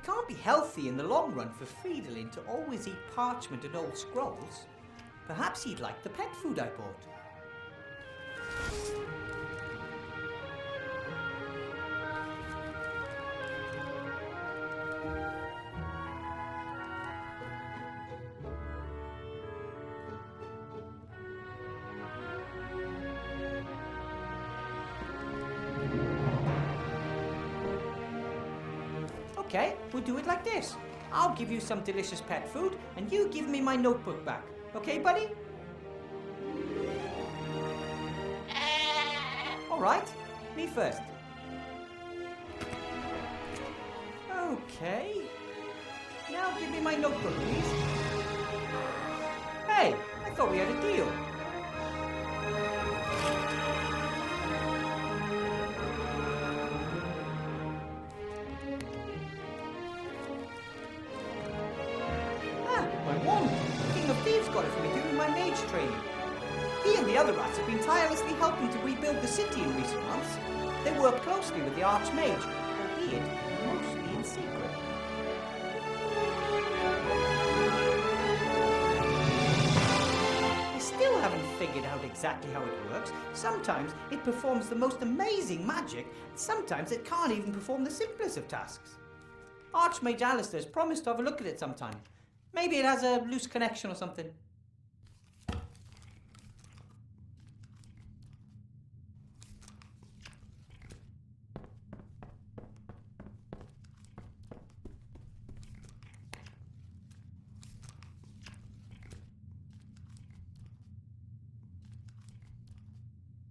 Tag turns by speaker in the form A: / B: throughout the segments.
A: it can't be healthy in the long run for Fridolin to always eat parchment and old scrolls, perhaps he'd like the pet food I bought. Okay, we'll do it like this. I'll give you some delicious pet food, and you give me my notebook back. Okay, buddy? All right, me first. Okay. Now give me my notebook, please. Hey, I thought we had a deal. Got it for me during my mage training. He and the other rats have been tirelessly helping to rebuild the city in recent months. They work closely with the Archmage, albeit mostly in secret. I still haven't figured out exactly how it works. Sometimes it performs the most amazing magic, sometimes it can't even perform the simplest of tasks. Archmage Alistair's promised to have a look at it sometime. Maybe it has a loose connection or something.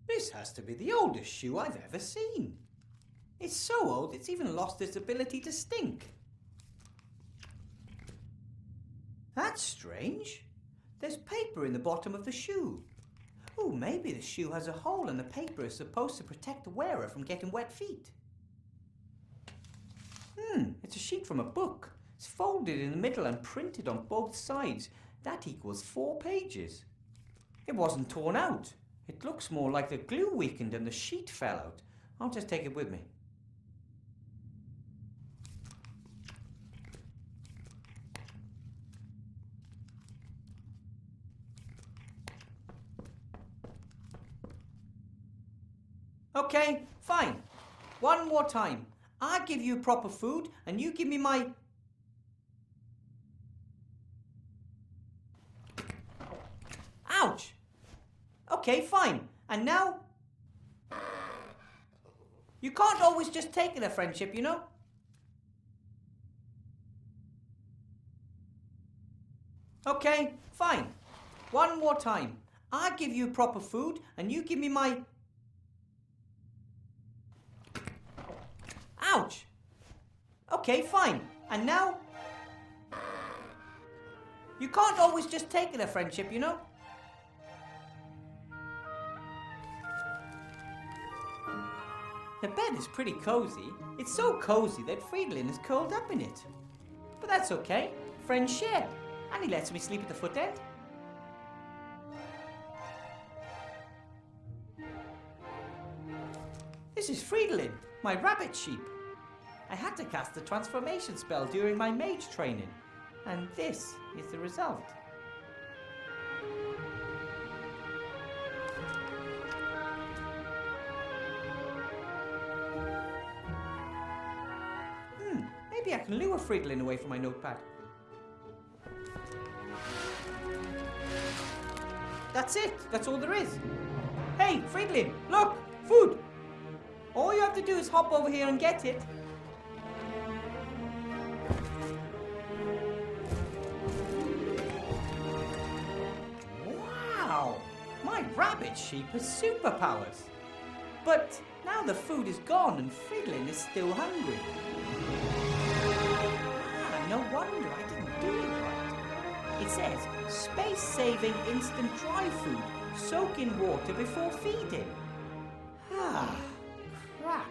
A: This has to be the oldest shoe I've ever seen. It's so old it's even lost its ability to stink. That's strange. There's paper in the bottom of the shoe. Oh, maybe the shoe has a hole and the paper is supposed to protect the wearer from getting wet feet. It's a sheet from a book. It's folded in the middle and printed on both sides. That equals 4 pages. It wasn't torn out. It looks more like the glue weakened and the sheet fell out. I'll just take it with me. Okay, fine. One more time. I give you proper food and you give me my... Ouch! Okay, fine. And now... You can't always just take it a friendship, you know? Okay, fine. One more time. I give you proper food and you give me my... Ouch! Okay, fine. And now... You can't always just take it a friendship, you know? The bed is pretty cozy. It's so cozy that Fridolin is curled up in it. But that's okay. Friends share. And he lets me sleep at the foot end. This is Fridolin, my rabbit sheep. I had to cast the transformation spell during my mage training, and this is the result. Maybe I can lure Fridolin away from my notepad. That's it, that's all there is. Hey, Fridolin, look, food! All you have to do is hop over here and get it. Wow! My rabbit sheep has superpowers. But now the food is gone and Fridolin is still hungry. No wonder I didn't do it right. It says, space-saving instant dry food. Soak in water before feeding. Ah, crap.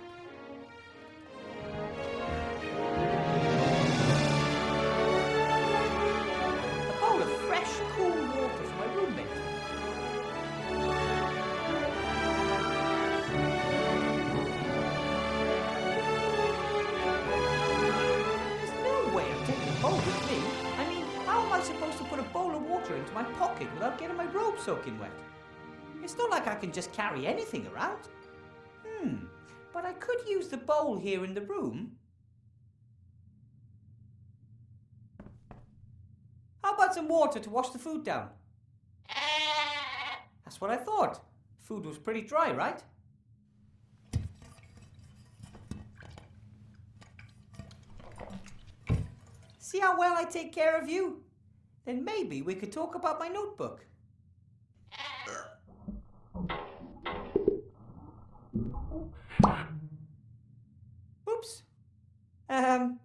A: A bowl of fresh, cool water for my roommate. into my pocket without getting my robe soaking wet. It's not like I can just carry anything around. But I could use the bowl here in the room. How about some water to wash the food down? That's what I thought. Food was pretty dry, right? See how well I take care of you? Then maybe we could talk about my notebook. Oops. I'll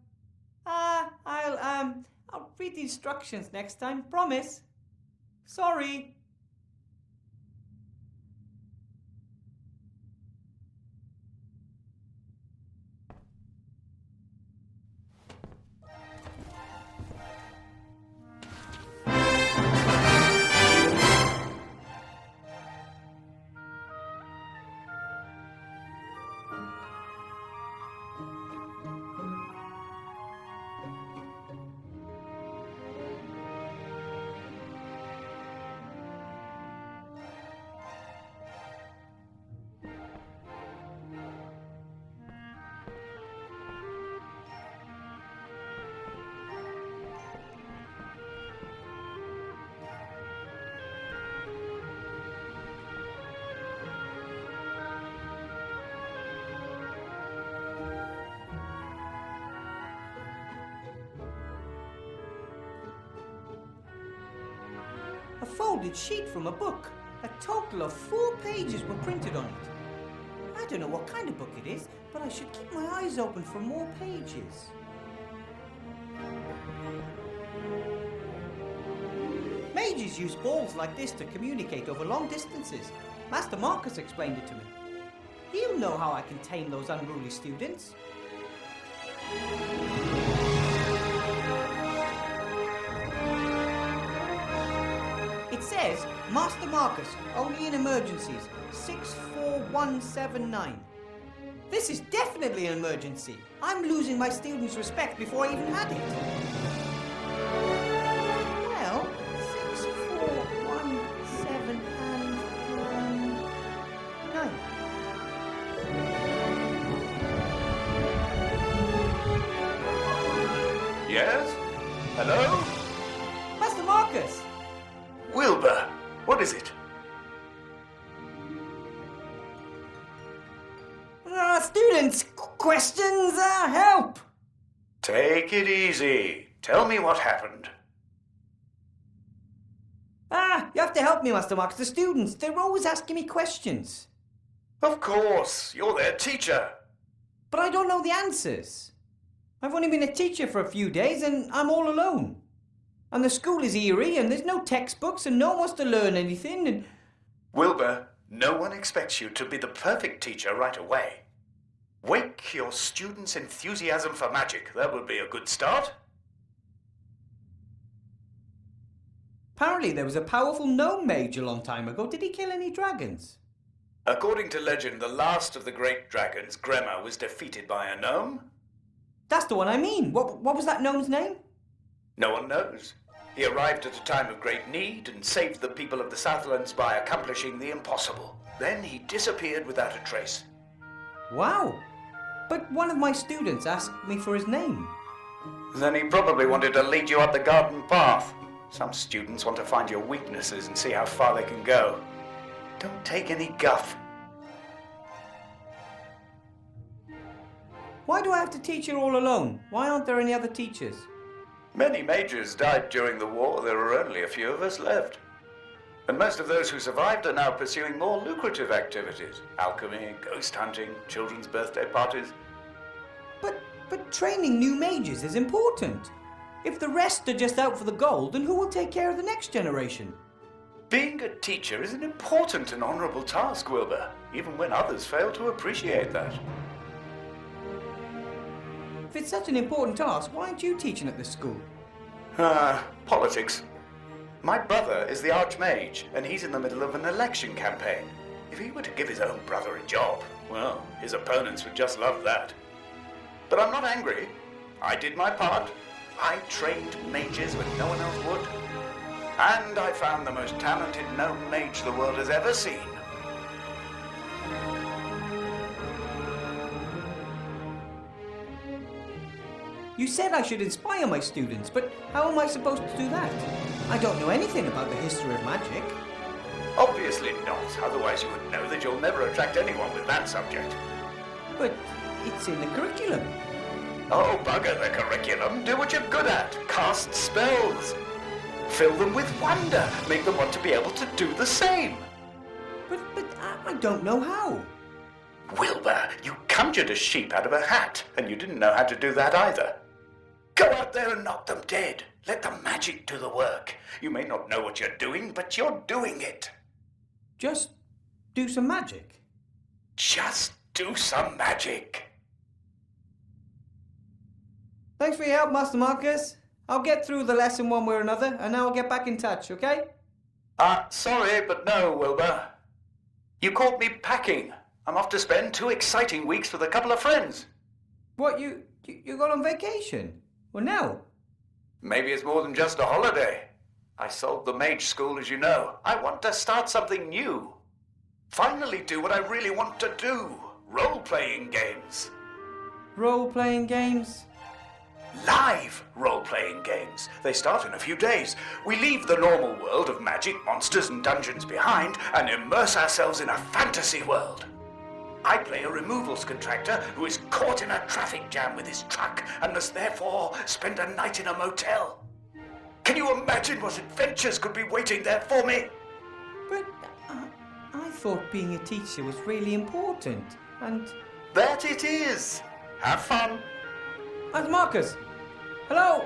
A: read the instructions next time, promise. Sorry. A folded sheet from a book. A total of 4 pages were printed on it. I don't know what kind of book it is, but I should keep my eyes open for more pages. Mages use balls like this to communicate over long distances. Master Marcus explained it to me. He'll know how I can tame those unruly students. It says, Master Marcus, only in emergencies, 64179. This is definitely an emergency. I'm losing my students' respect before I even had it. Well, 64179.
B: Yes? Hello?
A: Master Marcus!
B: Wilbur, what is it?
A: Students, questions, help!
B: Take it easy. Tell me what happened.
A: You have to help me, Master Marcus. The students, they're always asking me questions.
B: Of course, you're their teacher.
A: But I don't know the answers. I've only been a teacher for a few days and I'm all alone. And the school is eerie and there's no textbooks and no one wants to learn anything and...
B: Wilbur, no one expects you to be the perfect teacher right away. Wake your students' enthusiasm for magic. That would be a good start.
A: Apparently there was a powerful gnome mage a long time ago. Did he kill any dragons?
B: According to legend, the last of the great dragons, Gremma, was defeated by a gnome.
A: That's the one I mean. What was that gnome's name?
B: No one knows. He arrived at a time of great need and saved the people of the Southlands by accomplishing the impossible. Then he disappeared without a trace.
A: Wow. But one of my students asked me for his name.
B: Then he probably wanted to lead you up the garden path. Some students want to find your weaknesses and see how far they can go. Don't take any guff.
A: Why do I have to teach here all alone? Why aren't there any other teachers?
B: Many mages died during the war. There are only a few of us left. And most of those who survived are now pursuing more lucrative activities. Alchemy, ghost hunting, children's birthday parties.
A: But training new mages is important. If the rest are just out for the gold, then who will take care of the next generation?
B: Being a teacher is an important and honorable task, Wilbur, even when others fail to appreciate that.
A: If it's such an important task, why aren't you teaching at this school?
B: Politics. My brother is the Archmage, and he's in the middle of an election campaign. If he were to give his own brother a job, well, his opponents would just love that. But I'm not angry. I did my part. I trained mages when no one else would. And I found the most talented gnome mage the world has ever seen.
A: You said I should inspire my students, but how am I supposed to do that? I don't know anything about the history of magic.
B: Obviously not, otherwise you would know that you'll never attract anyone with that subject.
A: But it's in the curriculum.
B: Oh, bugger the curriculum. Do what you're good at. Cast spells. Fill them with wonder. Make them want to be able to do the same.
A: But I don't know how.
B: Wilbur, you conjured a sheep out of a hat, and you didn't know how to do that either. Go out there and knock them dead. Let the magic do the work. You may not know what you're doing, but you're doing it.
A: Just do some magic.
B: Just do some magic.
A: Thanks for your help, Master Marcus. I'll get through the lesson one way or another, and now I'll get back in touch, okay?
B: Sorry, but no, Wilbur. You caught me packing. I'm off to spend 2 exciting weeks with a couple of friends.
A: What, you got on vacation? Well, now?
B: Maybe it's more than just a holiday. I sold the mage school, as you know. I want to start something new. Finally do what I really want to do. Role-playing games.
A: Role-playing games?
B: Live role-playing games. They start in a few days. We leave the normal world of magic, monsters and dungeons behind and immerse ourselves in a fantasy world. I play a removals contractor who is caught in a traffic jam with his truck and must therefore spend a night in a motel. Can you imagine what adventures could be waiting there for me?
A: But I thought being a teacher was really important, and...
B: That it is. Have fun.
A: Master Marcus! Hello!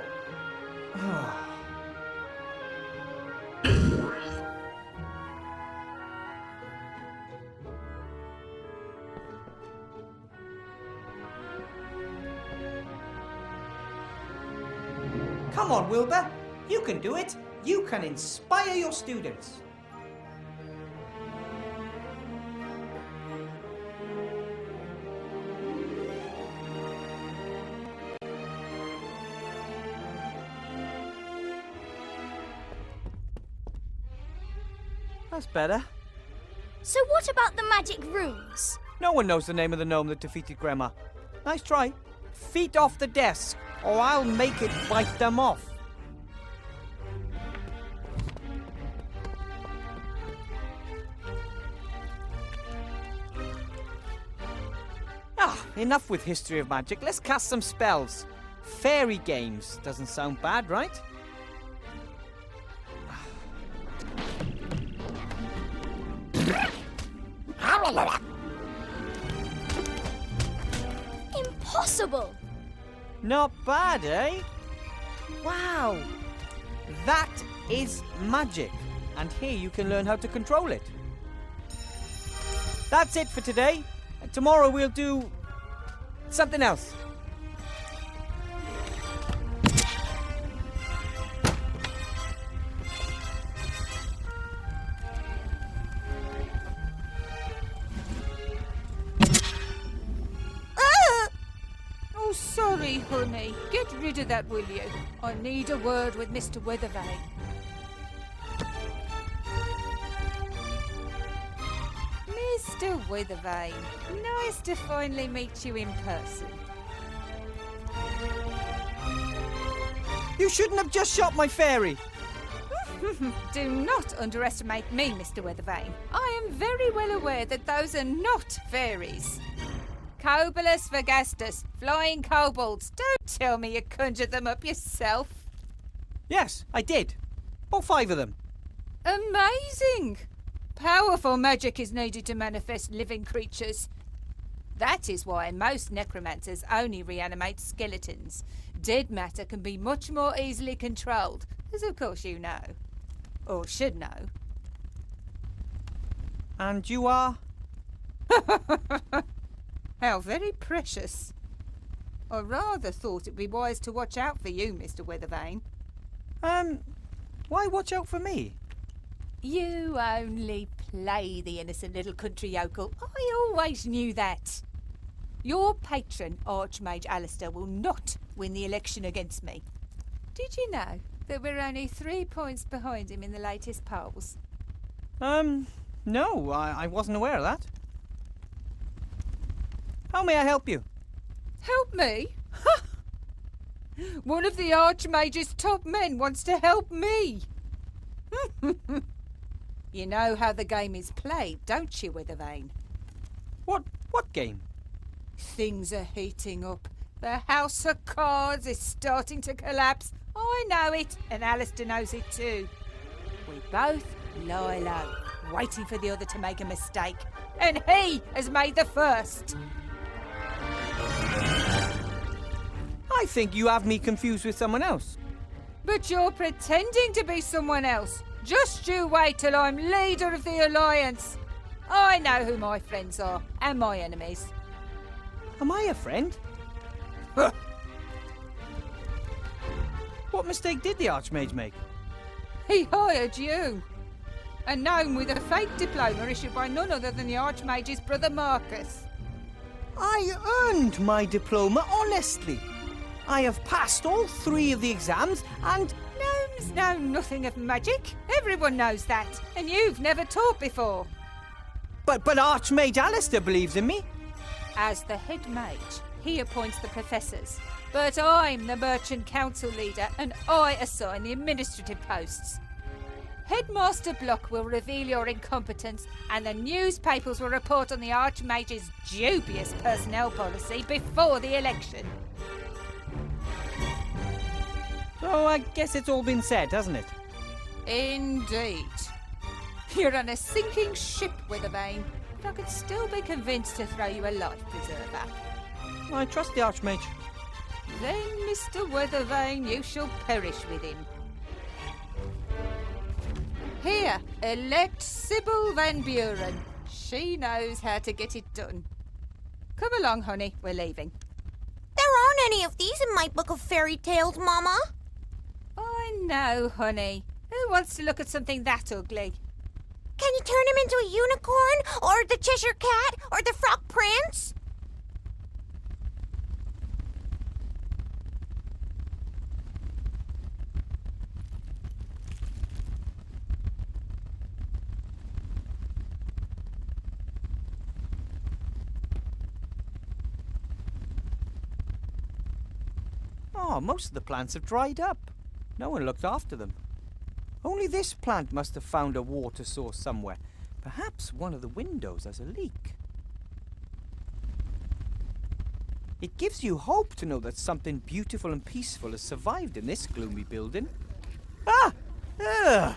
A: Come on, Wilbur. You can do it. You can inspire your students. That's better.
C: So what about the magic rooms?
A: No one knows the name of the gnome that defeated Grandma. Nice try. Feet off the desk, or I'll make it bite them off. Enough with history of magic. Let's cast some spells. Fairy games. Doesn't sound bad, right?
C: Impossible!
A: Not bad, eh? Wow! That is magic. And here you can learn how to control it. That's it for today. Tomorrow we'll do something else.
D: Oh, sorry, honey. Get rid of that, will you? I need a word with Mr. Weathervane. Mr. Weathervane, nice to finally meet you in person.
A: You shouldn't have just shot my fairy.
D: Do not underestimate me, Mr. Weathervane. I am very well aware that those are not fairies. Cobolus Vergastus, flying kobolds. Don't tell me you conjured them up yourself.
A: Yes, I did. All 5 of them.
D: Amazing! Powerful magic is needed to manifest living creatures. That is why most necromancers only reanimate skeletons. Dead matter can be much more easily controlled, as of course you know. Or should know.
A: And you are?
D: How very precious. I rather thought it'd be wise to watch out for you, Mr. Weathervane.
A: Why watch out for me?
D: You only play the innocent little country yokel. I always knew that. Your patron, Archmage Alistair, will not win the election against me. Did you know? that we're only 3 points behind him in the latest polls?
A: No, I wasn't aware of that. How may I help you?
D: Help me? One of the Archmage's top men wants to help me. You know how the game is played, don't you, Withervane?
A: What game?
D: Things are heating up. The House of Cards is starting to collapse. I know it, and Alistair knows it too. We both lie low, waiting for the other to make a mistake. And he has made the first.
A: I think you have me confused with someone else.
D: But you're pretending to be someone else. Just you wait till I'm leader of the Alliance. I know who my friends are, and my enemies.
A: Am I a friend? What mistake did the Archmage make?
D: He hired you. A gnome with a fake diploma issued by none other than the Archmage's brother Marcus.
A: I earned my diploma honestly. I have passed all 3 of the exams and...
D: Gnomes know nothing of magic. Everyone knows that. And you've never taught before.
A: But Archmage Alistair believes in me.
D: As the head mage, he appoints the professors. But I'm the merchant council leader and I assign the administrative posts. Headmaster Block will reveal your incompetence and the newspapers will report on the Archmage's dubious personnel policy before the election.
A: So I guess it's all been said, hasn't it?
D: Indeed. You're on a sinking ship, Withervane, but I could still be convinced to throw you a life preserver.
A: I trust the Archmage.
D: Then, Mr. Withervane, you shall perish with him. Here, elect Sybil Van Buren. She knows how to get it done. Come along, honey, we're leaving.
C: There aren't any of these in my book of fairy tales, Mama.
D: I know, honey. Who wants to look at something that ugly?
C: Can you turn him into a unicorn, or the Cheshire Cat, or the Frog Prince?
A: Oh, most of the plants have dried up. No one looked after them. Only this plant must have found a water source somewhere. Perhaps one of the windows has a leak. It gives you hope to know that something beautiful and peaceful has survived in this gloomy building. Ah! Ugh!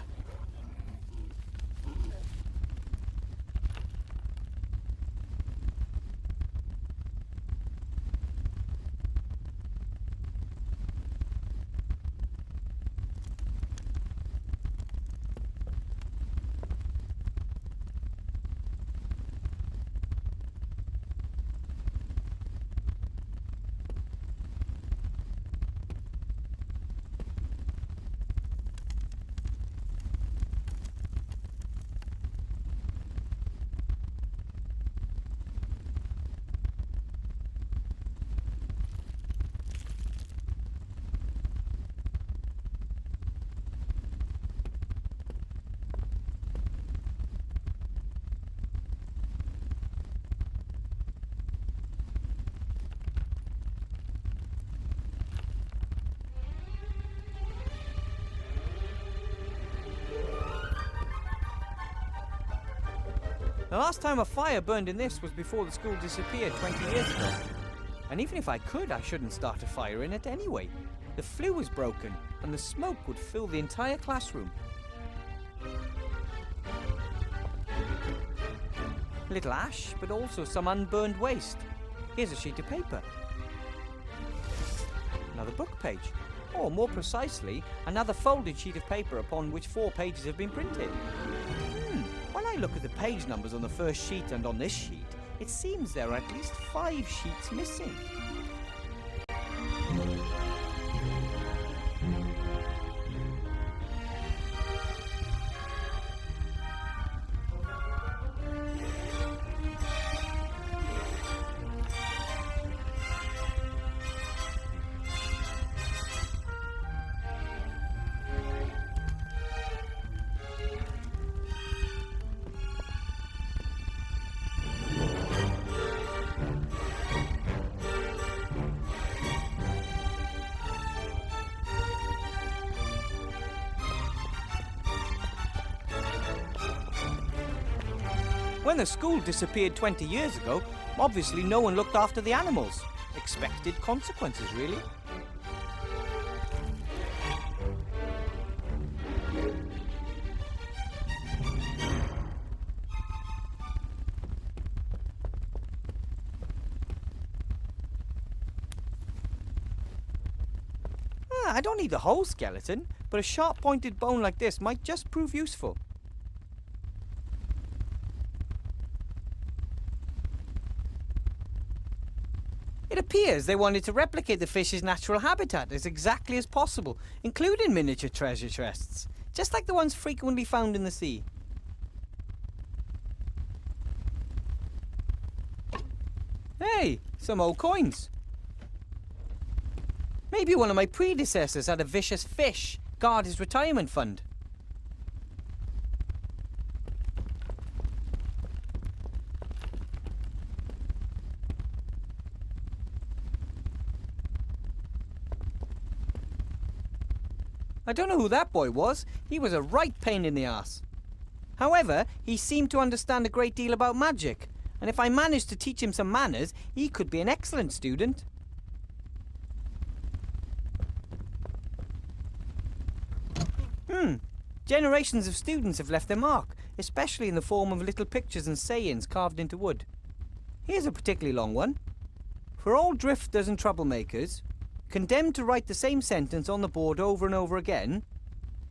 A: The last time a fire burned in this was before the school disappeared 20 years ago. And even if I could, I shouldn't start a fire in it anyway. The flue was broken, and the smoke would fill the entire classroom. A little ash, but also some unburned waste. Here's a sheet of paper. Another book page. Or more precisely, another folded sheet of paper upon which 4 pages have been printed. When I look at the page numbers on the first sheet and on this sheet, it seems there are at least 5 sheets missing. When the school disappeared 20 years ago, obviously no one looked after the animals. Expected consequences, really. I don't need the whole skeleton, but a sharp-pointed bone like this might just prove useful. It appears they wanted to replicate the fish's natural habitat as exactly as possible, including miniature treasure chests, just like the ones frequently found in the sea. Hey, some old coins. Maybe one of my predecessors had a vicious fish guard his retirement fund. I don't know who that boy was. He was a right pain in the ass. However, he seemed to understand a great deal about magic, and if I managed to teach him some manners, he could be an excellent student. Generations of students have left their mark, especially in the form of little pictures and sayings carved into wood. Here's a particularly long one. For all drifters and troublemakers, condemned to write the same sentence on the board over and over again,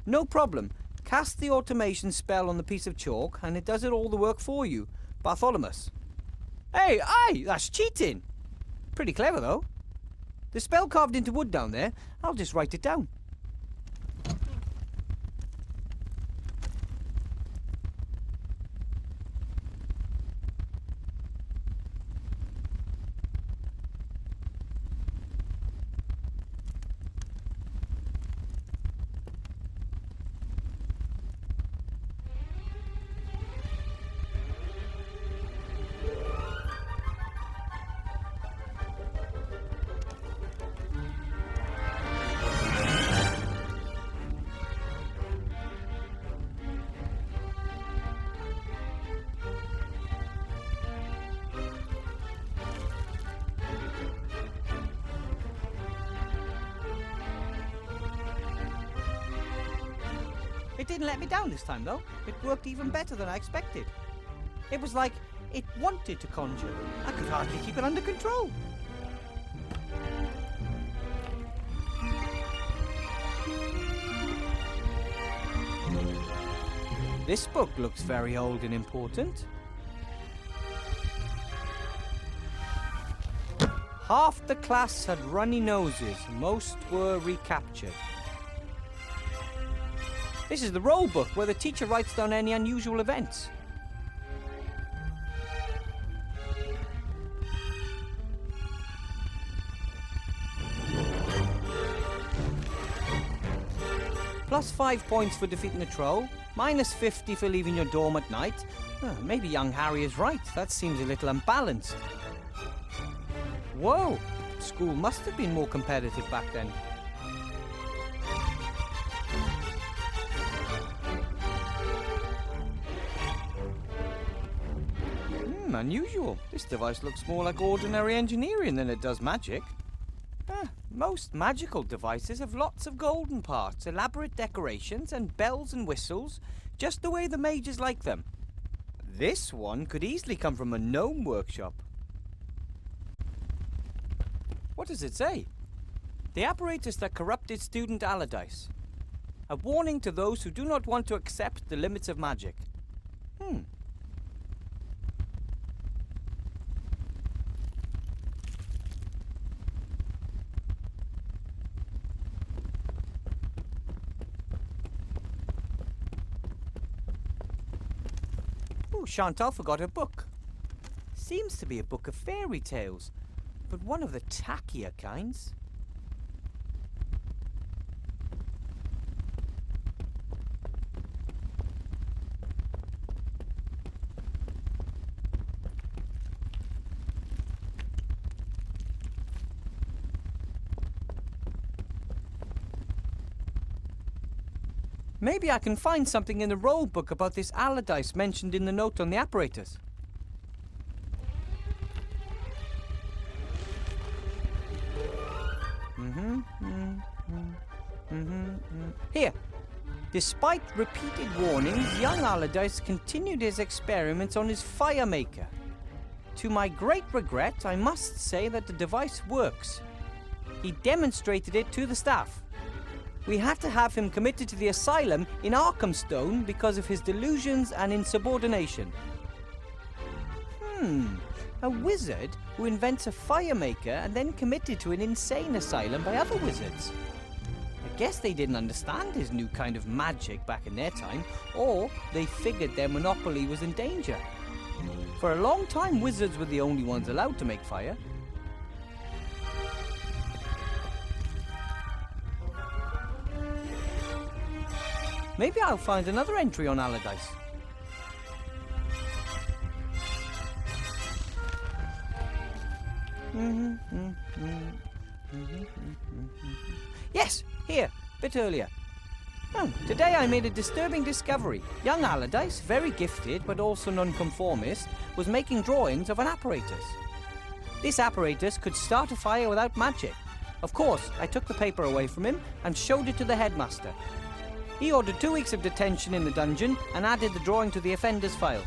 A: no problem. Cast the automation spell on the piece of chalk and it does it all the work for you. Bartholomew. Hey, aye, that's cheating. Pretty clever though. The spell carved into wood down there, I'll just write it down. It didn't let me down this time, though. It worked even better than I expected. It was like it wanted to conjure. I could hardly keep it under control. This book looks very old and important. Half the class had runny noses. Most were recaptured. This is the roll book where the teacher writes down any unusual events. Plus 5 points for defeating a troll, minus 50 for leaving your dorm at night. Maybe young Harry is right, that seems a little unbalanced. Whoa, school must have been more competitive back then. Unusual. This device looks more like ordinary engineering than it does magic. Most magical devices have lots of golden parts, elaborate decorations, and bells and whistles, just the way the mages like them. This one could easily come from a gnome workshop. What does it say? The apparatus that corrupted student Allardyce. A warning to those who do not want to accept the limits of magic. Chantal forgot her book. Seems to be a book of fairy tales, but one of the tackier kinds. Maybe I can find something in the roll book about this Allardyce mentioned in the note on the apparatus. Here. Despite repeated warnings, young Allardyce continued his experiments on his fire maker. To my great regret, I must say that the device works. He demonstrated it to the staff. We had to have him committed to the asylum in Arkhamstone because of his delusions and insubordination. A wizard who invents a fire maker and then committed to an insane asylum by other wizards. I guess they didn't understand his new kind of magic back in their time, or they figured their monopoly was in danger. For a long time, wizards were the only ones allowed to make fire. Maybe I'll find another entry on Allardyce. Yes, here, bit earlier. Today I made a disturbing discovery. Young Allardyce, very gifted but also nonconformist, was making drawings of an apparatus. This apparatus could start a fire without magic. Of course, I took the paper away from him and showed it to the headmaster. He ordered 2 weeks of detention in the dungeon and added the drawing to the offender's file.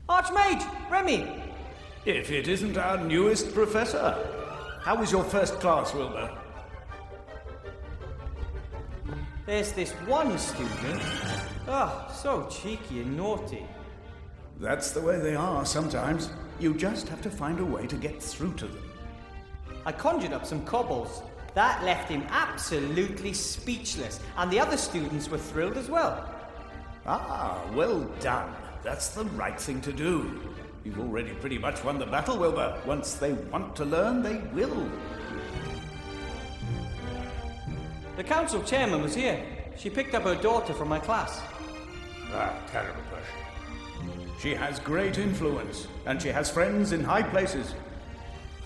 A: Archmage! Remy!
B: If it isn't our newest professor. How was your first class, Wilbur?
A: There's this one student. So cheeky and naughty.
B: That's the way they are sometimes. You just have to find a way to get through to them.
A: I conjured up some cobbles. That left him absolutely speechless, and the other students were thrilled as well.
B: Ah, well done. That's the right thing to do. You've already pretty much won the battle, Wilbur. Once they want to learn, they will.
A: The council chairman was here. She picked up her daughter from my class.
B: Ah, terrible person. She has great influence, and she has friends in high places.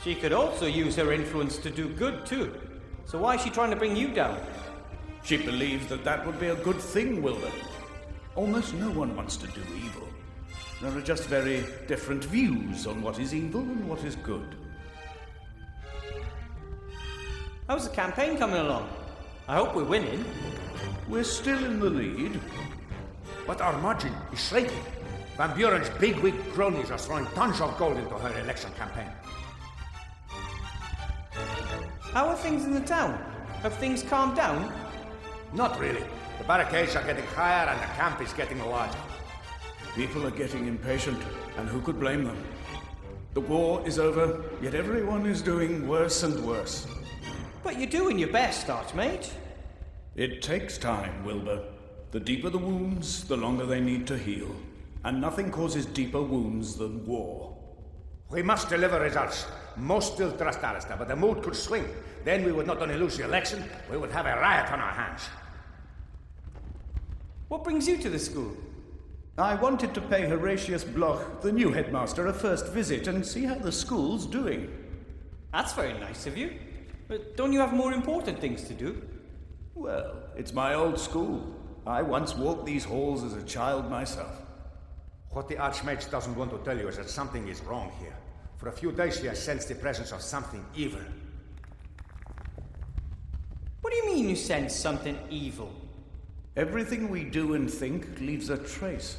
A: She could also use her influence to do good, too. So why is she trying to bring you down?
B: She believes that that would be a good thing, Wilbur. Almost no one wants to do evil. There are just very different views on what is evil and what is good.
A: How's the campaign coming along? I hope we're winning.
B: We're still in the lead.
E: But our margin is shrinking. Van Buren's big-wig cronies are throwing tons of gold into her election campaign.
A: How are things in the town? Have things calmed down?
E: Not really. The barricades are getting higher and the camp is getting larger.
B: People are getting impatient, and who could blame them? The war is over, yet everyone is doing worse and worse.
A: But you're doing your best, Archmage.
B: It takes time, Wilbur. The deeper the wounds, the longer they need to heal. And nothing causes deeper wounds than war.
E: We must deliver results. Most still trust Alistair, but the mood could swing. Then we would not only lose the election, we would have a riot on our hands.
A: What brings you to the school?
B: I wanted to pay Horatius Bloch, the new headmaster, a first visit and see how the school's doing.
A: That's very nice of you. But don't you have more important things to do?
B: Well, it's my old school. I once walked these halls as a child myself.
E: What the Archmage doesn't want to tell you is that something is wrong here. For a few days he has sensed the presence of something evil.
A: What do you mean you sense something evil?
B: Everything we do and think leaves a trace.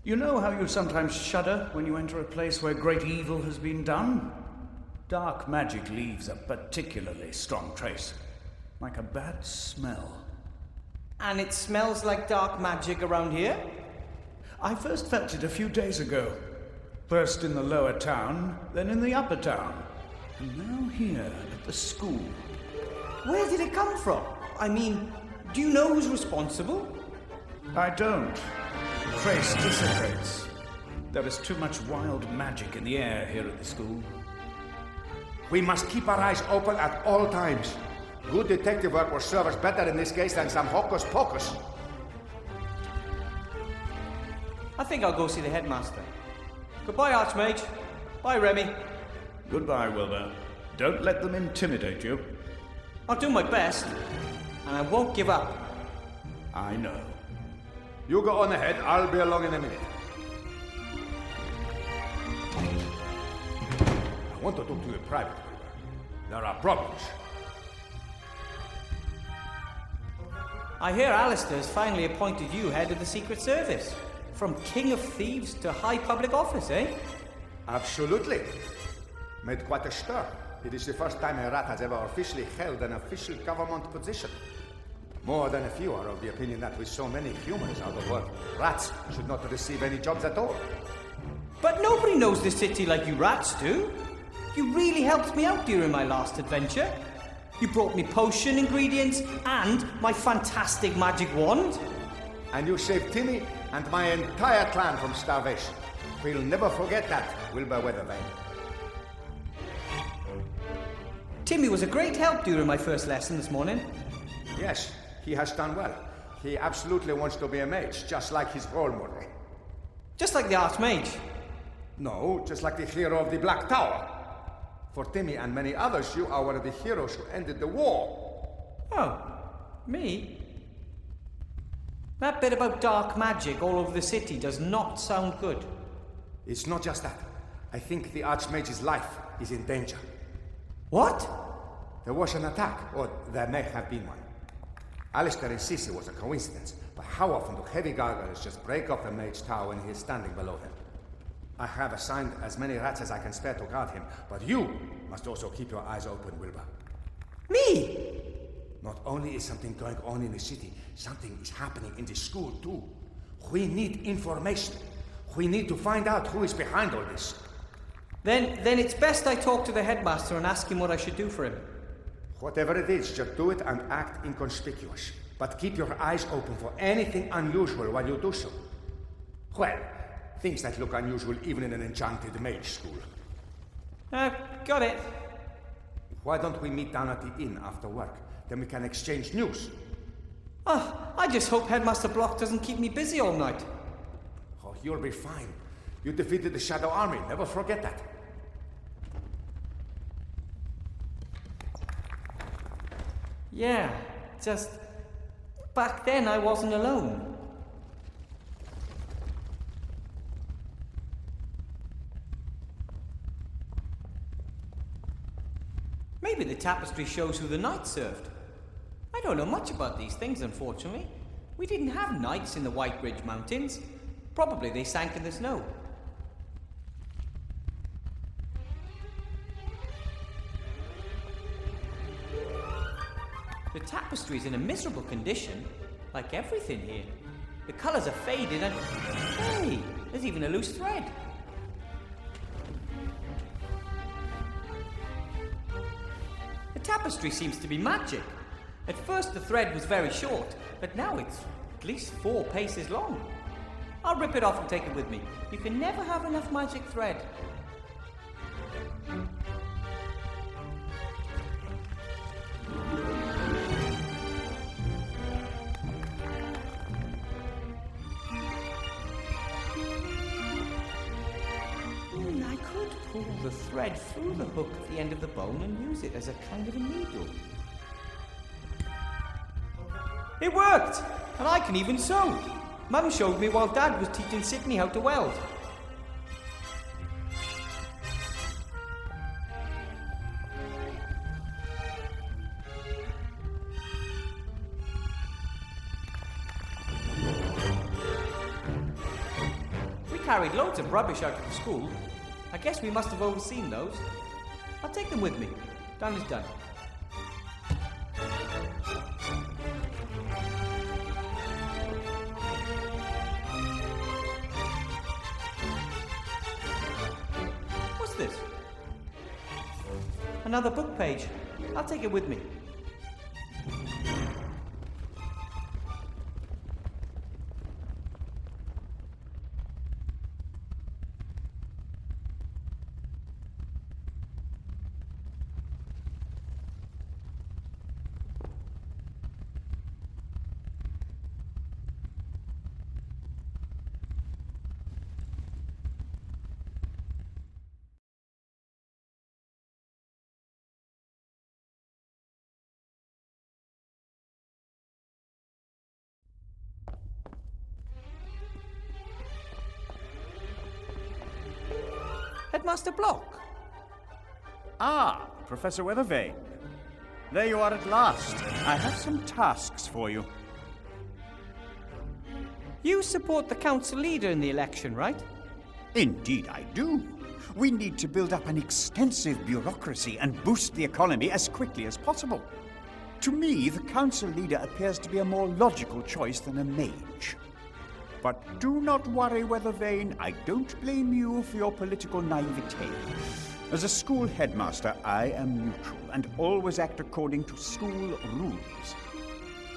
B: You know how you sometimes shudder when you enter a place where great evil has been done? Dark magic leaves a particularly strong trace, like a bad smell.
A: And it smells like dark magic around here?
B: I first felt it a few days ago. First in the lower town, then in the upper town. And now here at the school.
A: Where did it come from? I mean, do you know who's responsible?
B: I don't. Trace dissipates. There is too much wild magic in the air here at the school.
E: We must keep our eyes open at all times. Good detective work will serve us better in this case than some hocus pocus.
A: I think I'll go see the headmaster. Goodbye, Archmage. Bye, Remy.
B: Goodbye, Wilbur. Don't let them intimidate you.
A: I'll do my best, and I won't give up.
B: I know.
E: You go on ahead, I'll be along in a minute. I want to talk to you in private, Wilbur. There are problems.
A: I hear Alistair's finally appointed you head of the Secret Service. From King of Thieves to high public office, eh?
E: Absolutely. Made quite a stir. It is the first time a rat has ever officially held an official government position. More than a few are of the opinion that with so many humans out of work, rats should not receive any jobs at all.
A: But nobody knows the city like you rats do. You really helped me out during my last adventure. You brought me potion ingredients and my fantastic magic wand.
E: And you saved Timmy and my entire clan from starvation. We'll never forget that, Wilbur Weathervane.
A: Timmy was a great help during my first lesson this morning.
E: Yes, he has done well. He absolutely wants to be a mage, just like his role model.
A: Just like the Archmage.
E: No, just like the hero of the Black Tower. For Timmy and many others, you are one of the heroes who ended the war.
A: Oh, me? That bit about dark magic all over the city does not sound good.
E: It's not just that. I think the Archmage's life is in danger.
A: What?
E: There was an attack, or there may have been one. Alistair insists it was a coincidence, but how often do heavy gargoyles just break off a mage tower when he is standing below them? I have assigned as many rats as I can spare to guard him, but you must also keep your eyes open, Wilbur.
A: Me?
E: Not only is something going on in the city, something is happening in the school too. We need information. We need to find out who is behind all this.
A: Then it's best I talk to the headmaster and ask him what I should do for him.
E: Whatever it is, just do it and act inconspicuous. But keep your eyes open for anything unusual while you do so. Well, things that look unusual even in an enchanted mage school.
A: Got it.
E: Why don't we meet down at the inn after work? Then we can exchange news.
A: I just hope Headmaster Block doesn't keep me busy all night.
E: Oh, you'll be fine. You defeated the Shadow Army, never forget that.
A: Yeah, just back then I wasn't alone. Maybe the tapestry shows who the knights served. I don't know much about these things, unfortunately. We didn't have knights in the White Ridge Mountains. Probably they sank in the snow. The tapestry's in a miserable condition, like everything here. The colours are faded and... Hey, there's even a loose thread. The tapestry seems to be magic. At first the thread was very short, but now it's at least 4 paces long. I'll rip it off and take it with me. You can never have enough magic thread. I could pull the thread through the hook at the end of the bone and use it as a kind of a needle. It worked! And I can even sew! Mum showed me while Dad was teaching Sydney how to weld. We carried loads of rubbish out of the school. I guess we must have overseen those. I'll take them with me. Done is done. What's this? Another book page. I'll take it with me. Headmaster Block.
F: Ah, Professor Weathervane. There you are at last. I have some tasks for you.
A: You support the council leader in the election, right?
F: Indeed I do. We need to build up an extensive bureaucracy and boost the economy as quickly as possible. To me, the council leader appears to be a more logical choice than a mage. But do not worry, Weathervane. I don't blame you for your political naivete. As a school headmaster, I am neutral and always act according to school rules.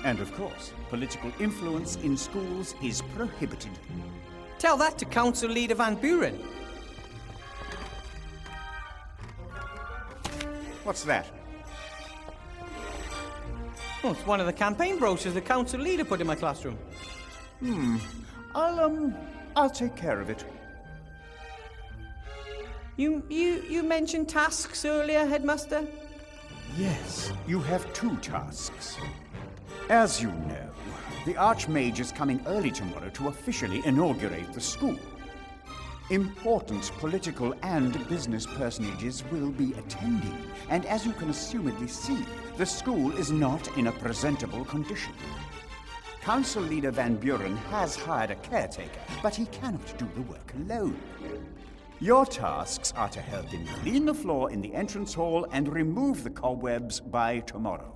F: And of course, political influence in schools is prohibited.
A: Tell that to Council Leader Van Buren.
F: What's that?
A: Oh, it's one of the campaign brochures the council leader put in my classroom.
F: I'll take care of it.
A: You mentioned tasks earlier, Headmaster?
F: Yes, you have 2 tasks. As you know, the Archmage is coming early tomorrow to officially inaugurate the school. Important political and business personages will be attending, and as you can assumedly see, the school is not in a presentable condition. Council Leader Van Buren has hired a caretaker, but he cannot do the work alone. Your tasks are to help him clean the floor in the entrance hall and remove the cobwebs by tomorrow.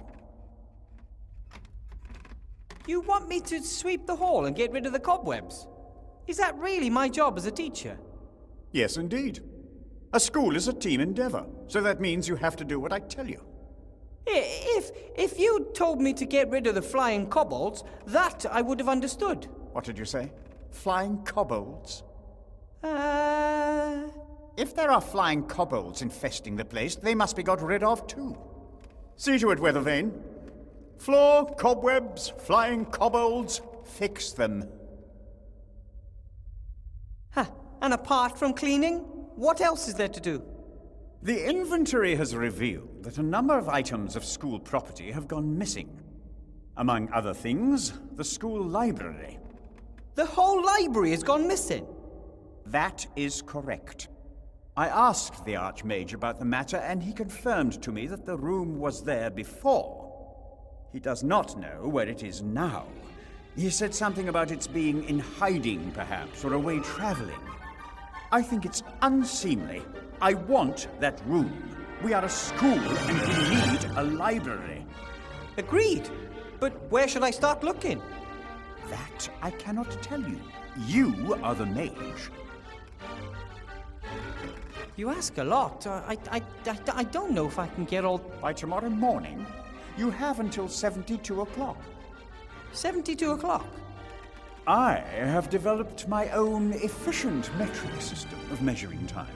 A: You want me to sweep the hall and get rid of the cobwebs? Is that really my job as a teacher?
F: Yes, indeed. A school is a team endeavor, so that means you have to do what I tell you.
A: If you told me to get rid of the flying kobolds, that I would have understood.
F: What did you say? Flying kobolds? If there are flying kobolds infesting the place, they must be got rid of too. See to it, Weathervane. Floor, cobwebs, flying kobolds, fix them.
A: Huh. And apart from cleaning, what else is there to do?
F: The inventory has revealed that a number of items of school property have gone missing. Among other things, the school library.
A: The whole library has gone missing.
F: That is correct. I asked the Archmage about the matter, and he confirmed to me that the room was there before. He does not know where it is now. He said something about its being in hiding, perhaps, or away traveling. I think it's unseemly. I want that room. We are a school, and we need a library.
A: Agreed. But where should I start looking?
F: That I cannot tell you. You are the mage.
A: You ask a lot. I don't know if I can get all...
F: By tomorrow morning, you have until 72 o'clock.
A: 72 o'clock?
F: I have developed my own efficient metric system of measuring time.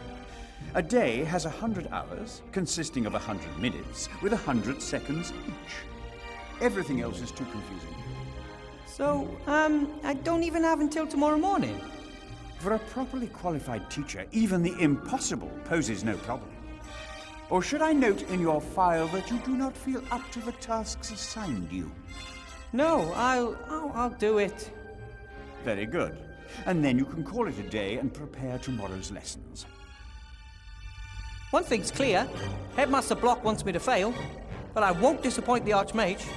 F: A day has 100 hours, consisting of 100 minutes, with 100 seconds each. Everything else is too confusing.
A: So, I don't even have until tomorrow morning.
F: For a properly qualified teacher, even the impossible poses no problem. Or should I note in your file that you do not feel up to the tasks assigned you?
A: No, I'll do it.
F: Very good. And then you can call it a day and prepare tomorrow's lessons.
A: One thing's clear. Headmaster Block wants me to fail, but I won't disappoint the Archmage.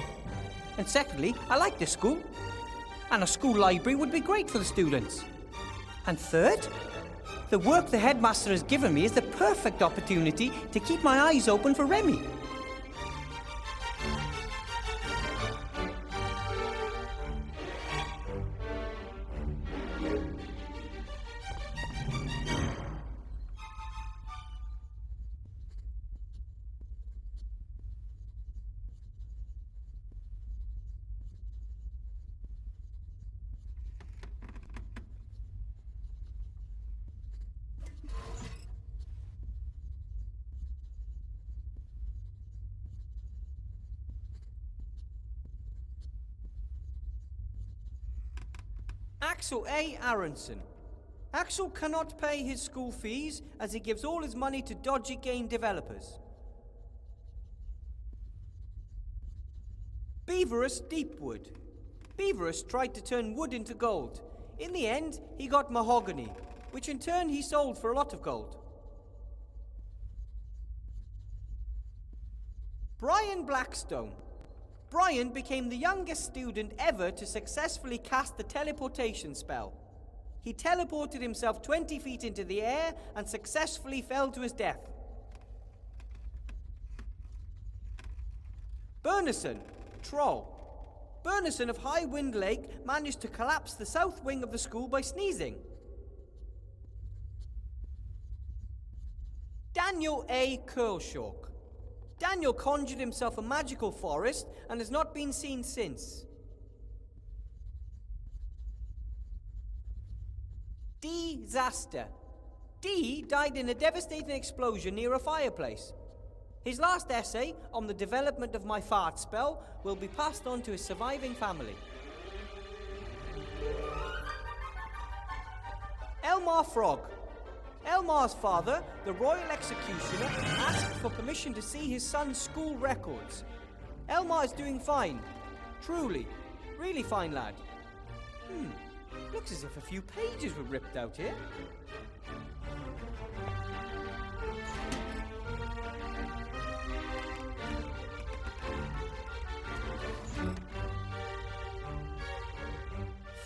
A: And secondly, I like this school. And a school library would be great for the students. And third, the work the headmaster has given me is the perfect opportunity to keep my eyes open for Remy. Axel A. Aronson. Axel cannot pay his school fees as he gives all his money to dodgy game developers. Beaverus Deepwood. Beaverus tried to turn wood into gold. In the end, he got mahogany, which in turn he sold for a lot of gold. Brian Blackstone. Brian became the youngest student ever to successfully cast the teleportation spell. He teleported himself 20 feet into the air and successfully fell to his death. Bernison, Troll. Bernison of High Wind Lake managed to collapse the south wing of the school by sneezing. Daniel A. Curlshaw. Daniel conjured himself a magical forest and has not been seen since. D. Zaster. D died in a devastating explosion near a fireplace. His last essay on the development of my fart spell will be passed on to his surviving family. Elmar Frog. Elmar's father, the royal executioner, asked for permission to see his son's school records. Elmar is doing fine. Truly. Really fine lad. Looks as if a few pages were ripped out here.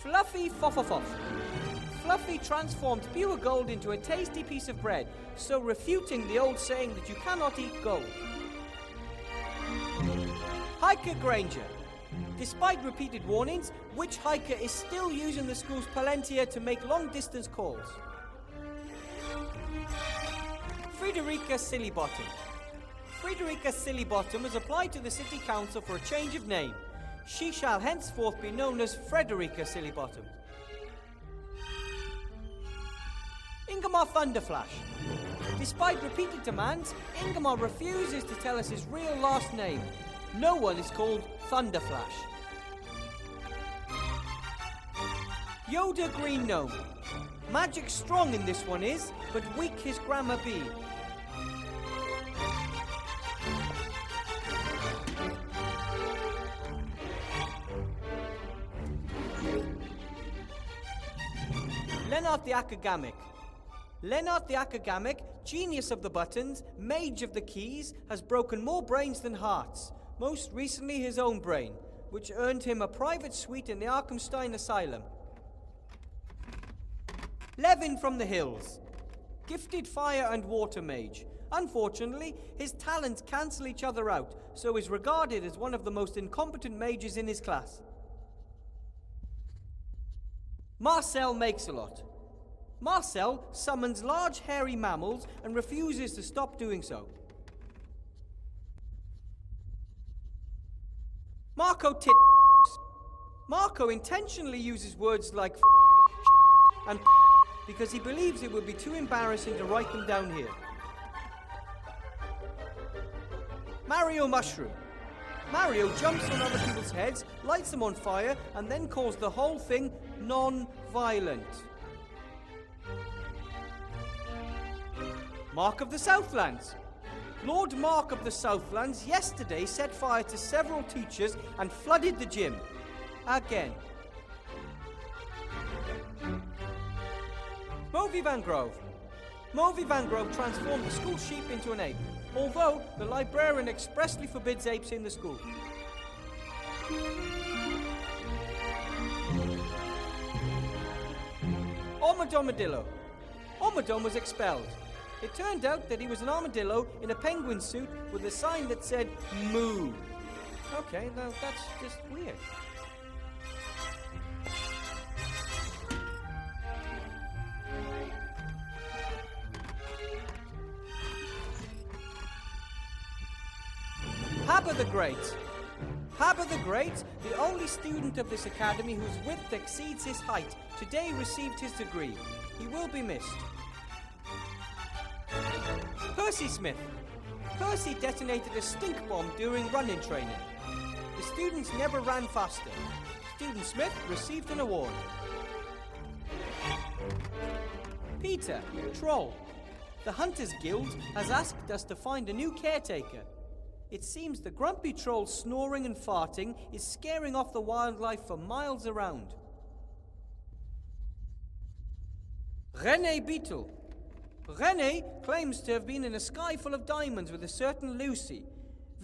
A: Fluffy Foffofoff. Fluffy transformed pure gold into a tasty piece of bread, so refuting the old saying that you cannot eat gold. Hiker Granger. Despite repeated warnings, Witch Hiker is still using the school's palantir to make long-distance calls. Frederica Sillybottom. Frederica Sillybottom has applied to the City Council for a change of name. She shall henceforth be known as Frederica Sillybottom. Ingemar Thunderflash. Despite repeated demands, Ingemar refuses to tell us his real last name. No one is called Thunderflash. Yoda Green Gnome. Magic strong in this one is, but weak his grammar be. Lennart the Akagamic. Lennart the Akagamic, genius of the buttons, mage of the keys, has broken more brains than hearts. Most recently his own brain, which earned him a private suite in the Arkham Asylum. Levin from the Hills. Gifted fire and water mage. Unfortunately, his talents cancel each other out, so is regarded as one of the most incompetent mages in his class. Marcel Makes-a-Lot. Marcel summons large hairy mammals and refuses to stop doing so. Marco Tit. Marco intentionally uses words like and because he believes it would be too embarrassing to write them down here. Mario Mushroom. Mario jumps on other people's heads, lights them on fire, and then calls the whole thing non-violent. Mark of the Southlands. Lord Mark of the Southlands yesterday set fire to several teachers and flooded the gym. Again. Movie Van Grove. Movie Van Grove transformed the school sheep into an ape, although the librarian expressly forbids apes in the school. Armadillo. Armadillo was expelled. It turned out that he was an armadillo in a penguin suit with a sign that said moo. Okay, now that's just weird. Habba the Great. Habba the Great, the only student of this academy whose width exceeds his height, today received his degree. He will be missed. Percy Smith. Percy detonated a stink bomb during run-in training. The students never ran faster. Student Smith received an award. Peter, Troll. The Hunters Guild has asked us to find a new caretaker. It seems the grumpy troll snoring and farting is scaring off the wildlife for miles around. René Beetle. René claims to have been in a sky full of diamonds with a certain Lucy.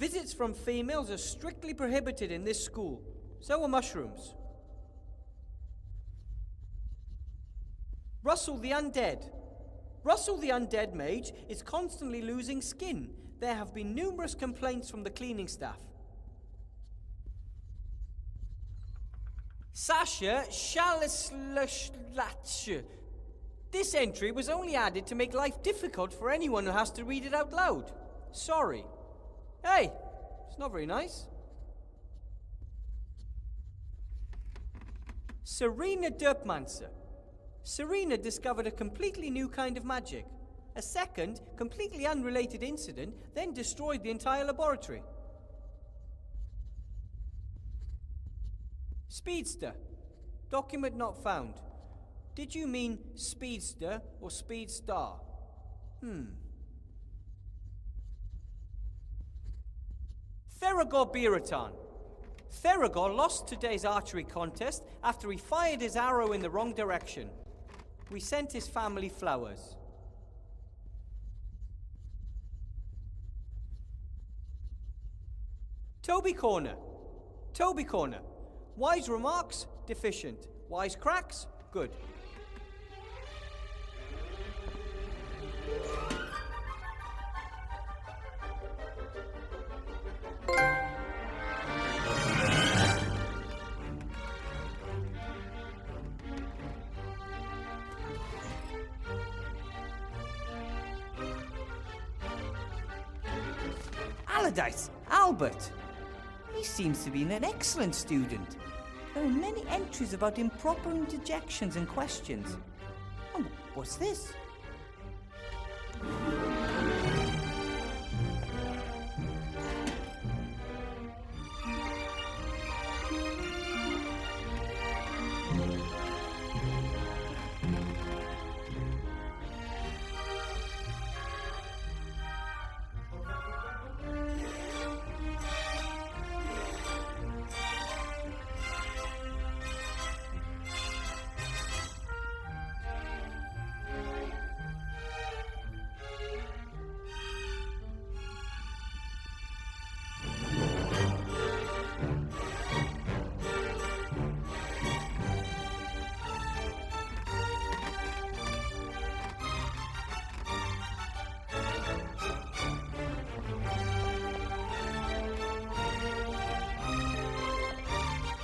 G: Visits from females are strictly prohibited in this school. So are mushrooms. Russell the Undead. Russell the Undead Mage is constantly losing skin. There have been numerous complaints from the cleaning staff. Sasha Shalislash. This entry was only added to make life difficult for anyone who has to read it out loud. Sorry. Hey, it's not very nice. Serena Derpmancer. Serena discovered a completely new kind of magic. A second, completely unrelated incident then destroyed the entire laboratory. Speedster. Document not found. Did you mean speedster or speedstar? Theragor Biratan. Theragor lost today's archery contest after he fired his arrow in the wrong direction. We sent his family flowers. Toby Corner. Toby Corner. Wise remarks, deficient. Wise cracks, good.
A: Allardyce, Albert. He seems to be an excellent student. There are many entries about improper interjections and questions. Oh, what's this?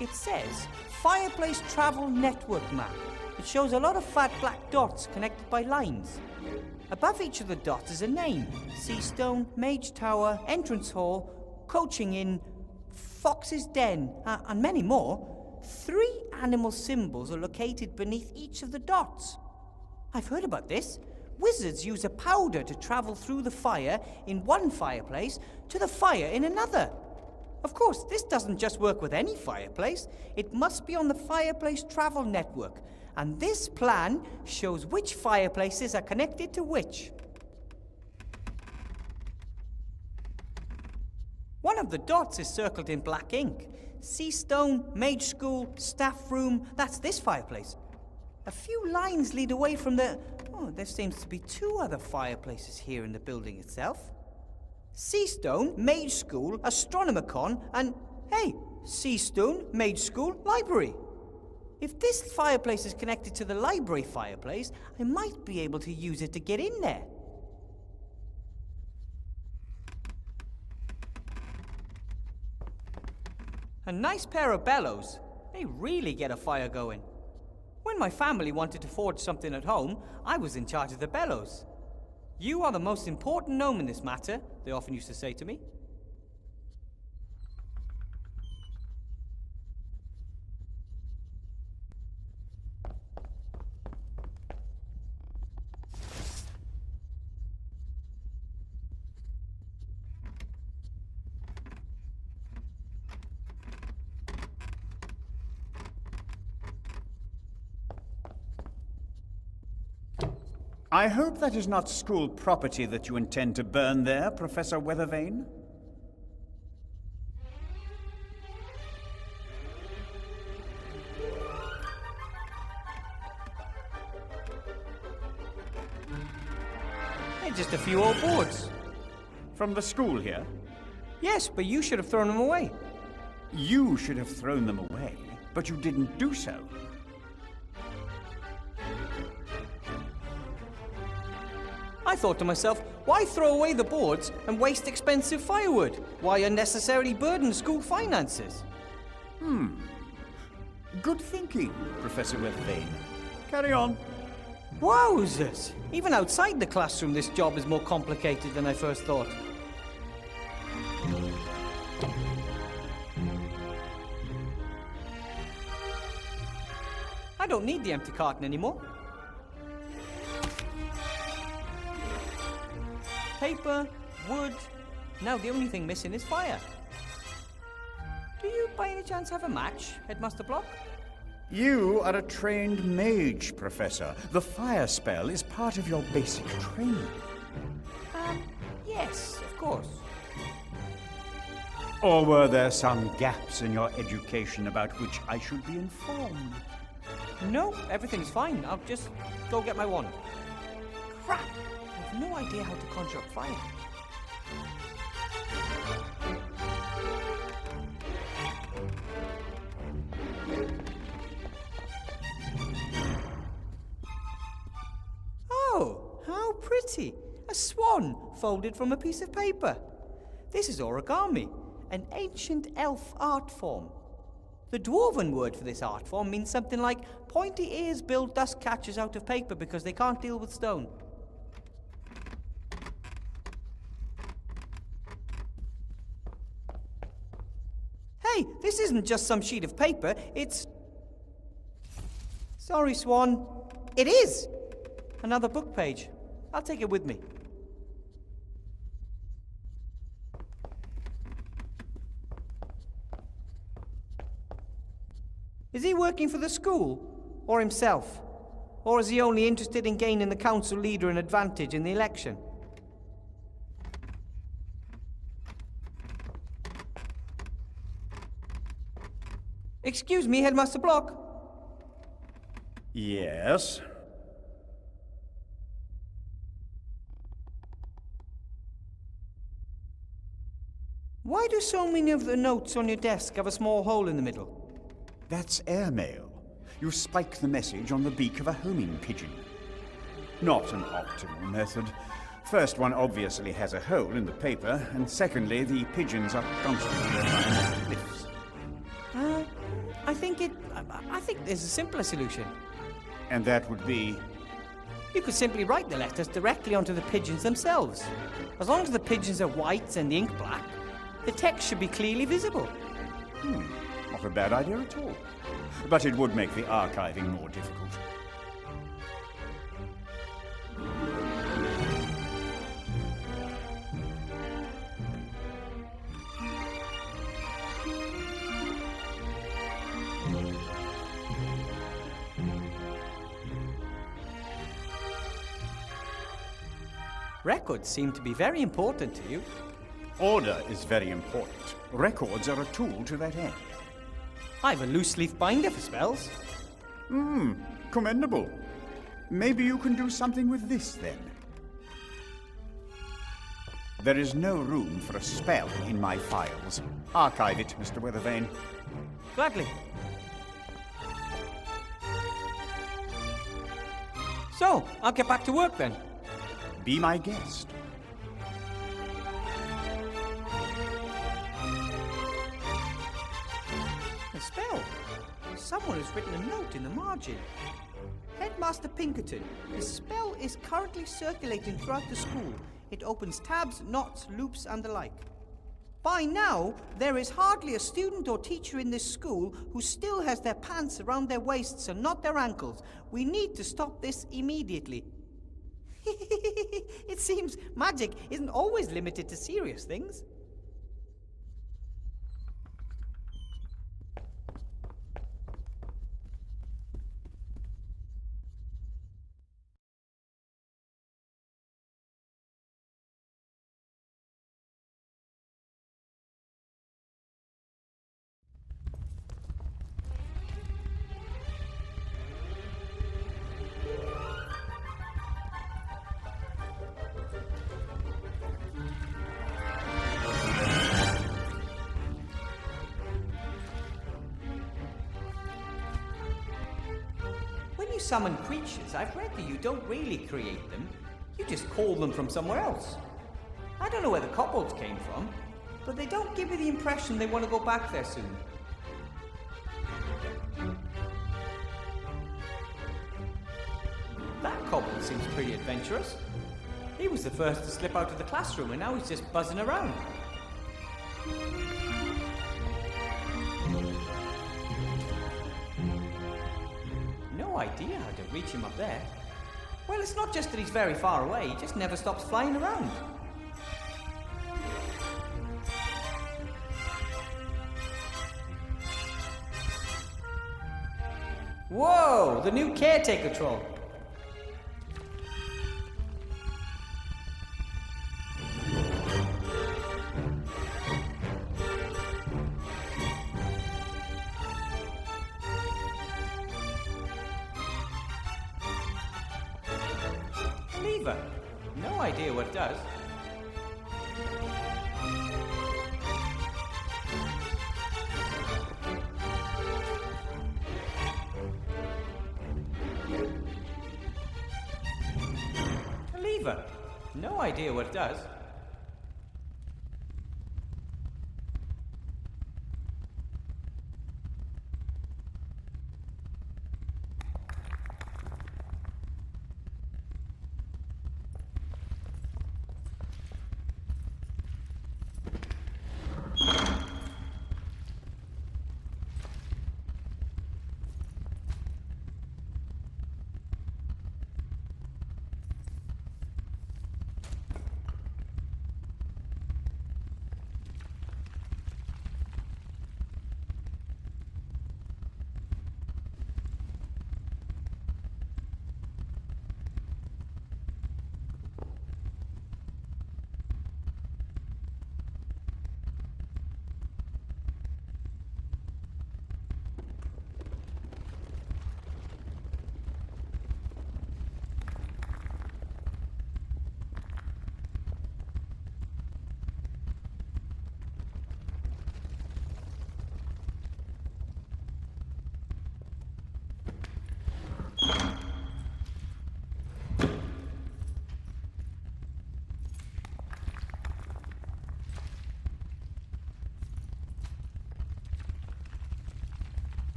A: It says Fireplace Travel Network Map. It shows a lot of fat black dots connected by lines. Above each of the dots is a name. Seastone, Mage Tower, Entrance Hall, Coaching Inn, Fox's Den, and many more. 3 animal symbols are located beneath each of the dots. I've heard about this. Wizards use a powder to travel through the fire in one fireplace to the fire in another. Of course, this doesn't just work with any fireplace. It must be on the Fireplace Travel Network. And this plan shows which fireplaces are connected to which. One of the dots is circled in black ink. Seastone, Mage School, Staff Room, that's this fireplace. A few lines lead away from the... Oh, there seems to be 2 other fireplaces here in the building itself. Seastone, Mage School, Astronomicon, and, hey, Seastone, Mage School, Library. If this fireplace is connected to the library fireplace, I might be able to use it to get in there. A nice pair of bellows. They really get a fire going. When my family wanted to forge something at home, I was in charge of the bellows. You are the most important gnome in this matter, they often used to say to me.
F: I hope that is not school property that you intend to burn there, Professor Weathervane.
A: They're just a few old boards.
F: From the school here?
G: Yes, but you should have thrown them away.
F: You should have thrown them away, but you didn't do so.
G: I thought to myself, why throw away the boards and waste expensive firewood? Why unnecessarily burden school finances?
F: Good thinking, Professor Weathervane. Carry on.
G: Wowzers! Even outside the classroom, this job is more complicated than I first thought. I don't need the empty carton anymore. Paper, wood. Now the only thing missing is fire. Do you by any chance have a match, Headmaster Block?
F: You are a trained mage, Professor. The fire spell is part of your basic training.
G: Yes, of course.
F: Or were there some gaps in your education about which I should be informed?
G: No, everything's fine. I'll just go get my wand. Crap! I have no idea how to conjure up fire. Oh, how pretty! A swan folded from a piece of paper. This is origami, an ancient elf art form. The dwarven word for this art form means something like pointy ears build dust catchers out of paper because they can't deal with stone. Hey, this isn't just some sheet of paper, it's... Sorry, Swan. It is! Another book page. I'll take it with me. Is he working for the school? Or himself? Or is he only interested in gaining the council leader an advantage in the election? Excuse me, Headmaster Block.
F: Yes.
G: Why do so many of the notes on your desk have a small hole in the middle?
F: That's airmail. You spike the message on the beak of a homing pigeon. Not an optimal method. First, one obviously has a hole in the paper, and secondly, the pigeons are constantly flying cliffs.
G: I think there's a simpler solution.
F: And that would be...
G: You could simply write the letters directly onto the pigeons themselves. As long as the pigeons are white and the ink black, the text should be clearly visible.
F: Not a bad idea at all. But it would make the archiving more difficult.
G: Records seem to be very important to you.
F: Order is very important. Records are a tool to that end.
G: I have a loose leaf binder for spells.
F: Commendable. Maybe you can do something with this, then. There is no room for a spell in my files. Archive it, Mr. Weathervane.
G: Gladly. So, I'll get back to work then.
F: Be my guest.
G: A spell. Someone has written a note in the margin. Headmaster Pinkerton, the spell is currently circulating throughout the school. It opens tabs, knots, loops, and the like. By now, there is hardly a student or teacher in this school who still has their pants around their waists and not their ankles. We need to stop this immediately. It seems magic isn't always limited to serious things.
A: summon creatures, I've read that you don't really create them. You just call them from somewhere else. I don't know where the kobolds came from, but they don't give me the impression they want to go back there soon. That kobold seems pretty adventurous. He was the first to slip out of the classroom, and now he's just buzzing around. No idea how to reach him up there. Well, it's not just that he's very far away, he just never stops flying around. Whoa, the new caretaker troll. Lever. No idea what it does. A lever. No idea what it does.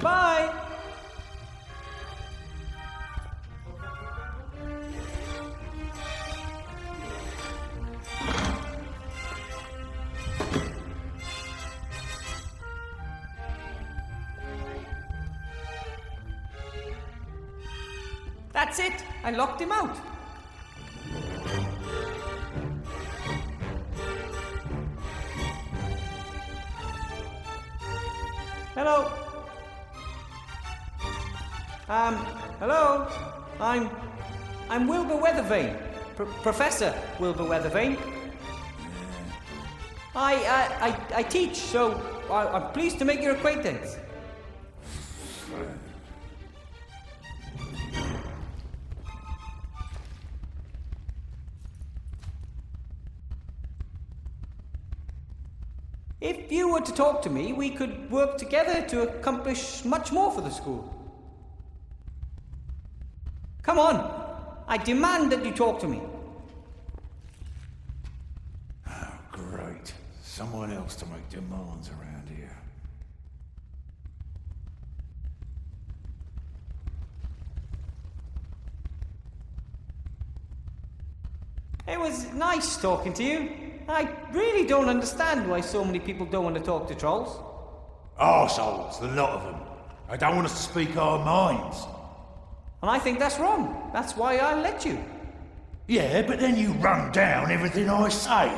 A: Bye! That's it! I locked him out! Hello? Hello? I'm Wilbur Weathervane. Professor Wilbur Weathervane. I teach, so I'm pleased to make your acquaintance. If you were to talk to me, we could work together to accomplish much more for the school. Come on. I demand that you talk to me.
H: Oh, great. Someone else to make demands around here.
A: It was nice talking to you. I really don't understand why so many people don't want to talk to trolls.
H: Arseholes, the lot of them. They don't want us to speak our minds.
A: And I think that's wrong. That's why I let you.
H: Yeah, but then you run down everything I say.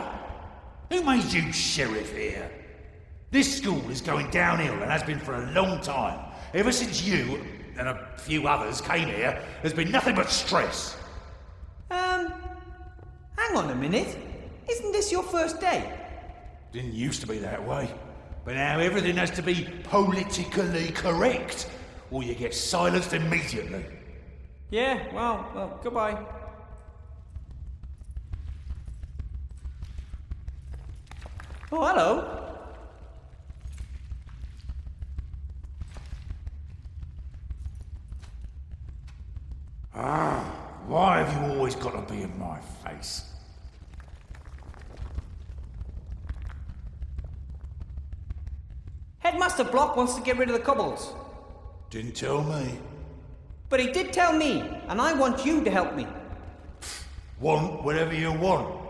H: Who made you sheriff here? This school is going downhill and has been for a long time. Ever since you and a few others came here, there's been nothing but stress.
A: Hang on a minute. Isn't this your first day?
H: Didn't used to be that way. But now everything has to be politically correct, or you get silenced immediately.
A: Yeah, well, goodbye. Oh, hello.
H: Why have you always got to be in my face?
A: Headmaster Block wants to get rid of the kobolds.
H: Didn't tell me.
A: But he did tell me, and I want you to help me.
H: Want whatever you want.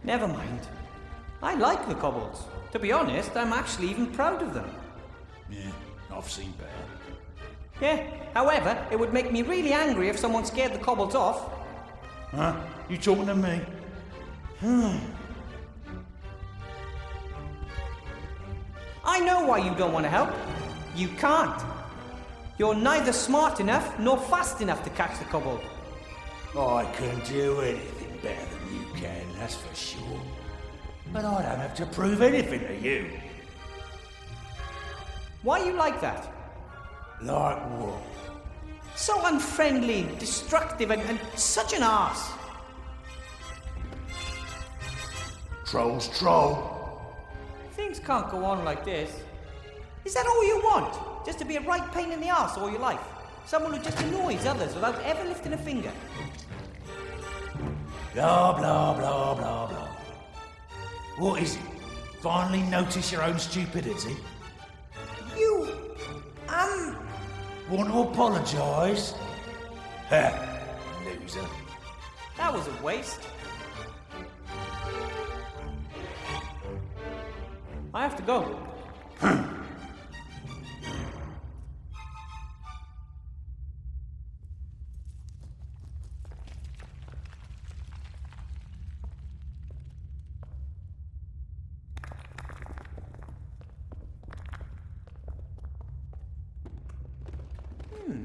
A: Never mind. I like the kobolds. To be honest, I'm actually even proud of them.
H: Yeah, I've seen better.
A: Yeah, however, it would make me really angry if someone scared the kobolds off.
H: Huh? You talking to me?
A: I know why you don't want to help. You can't. You're neither smart enough nor fast enough to catch the kobold.
H: I can do anything better than you can, that's for sure. But I don't have to prove anything to you.
A: Why are you like that?
H: Like what?
A: So unfriendly, destructive, and such an arse.
H: Troll's troll.
A: Things can't go on like this. Is that all you want? Just to be a right pain in the arse all your life? Someone who just annoys others without ever lifting a finger?
H: Blah, blah, blah, blah, blah. What is it? Finally notice your own stupidity?
A: You...
H: Want to apologise? Ha! Loser.
A: That was a waste. I have to go.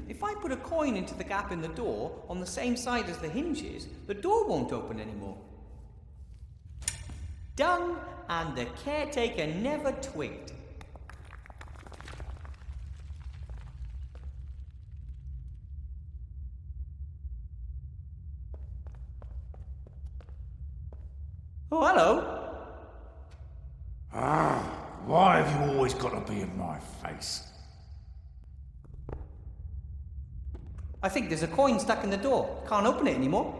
A: If I put a coin into the gap in the door on the same side as the hinges, the door won't open anymore. Done, and the caretaker never twigged. Oh, hello.
H: Why have you always got to be in my face?
A: I think there's a coin stuck in the door. Can't open it anymore.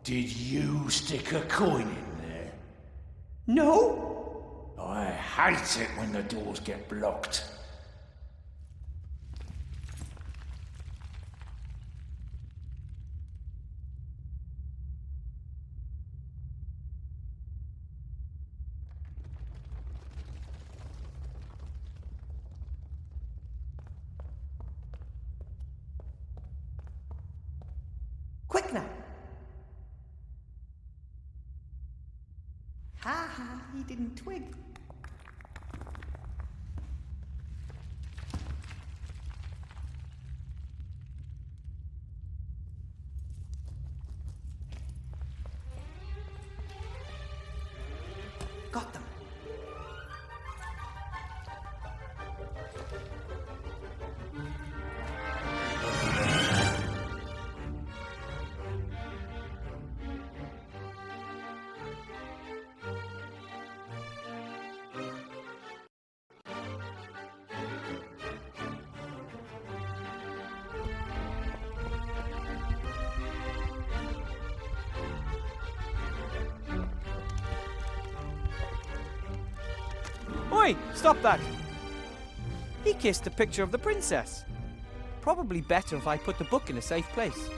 H: Did you stick a coin in there?
A: No?
H: I hate it when the doors get blocked.
A: Quick now. Ha ha, he didn't twig. Got them.
G: Oi, stop that! He kissed the picture of the princess. Probably better if I put the book in a safe place.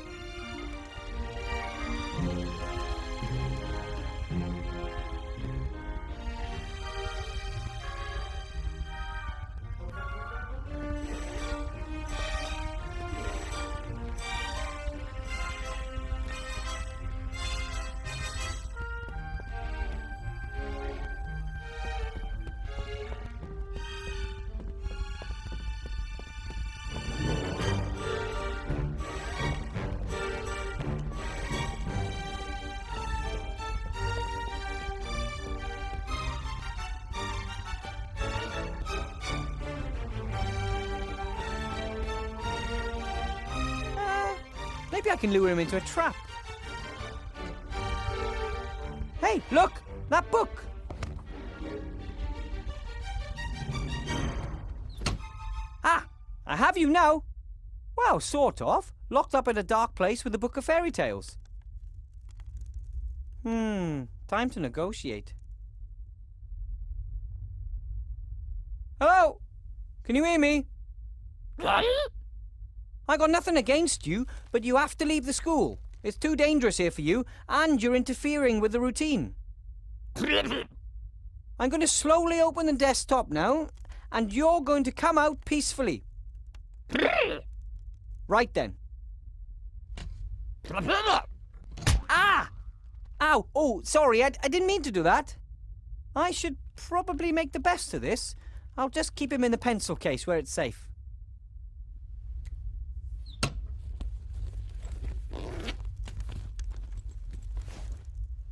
G: Maybe I can lure him into a trap. Hey, look! That book! Ah! I have you now! Well, sort of. Locked up in a dark place with a book of fairy tales. Time to negotiate. Hello? Can you hear me? I got nothing against you, but you have to leave the school. It's too dangerous here for you, and you're interfering with the routine. I'm going to slowly open the desktop now, and you're going to come out peacefully. Right then. Ah! Ow! Oh, sorry, I didn't mean to do that. I should probably make the best of this. I'll just keep him in the pencil case where it's safe.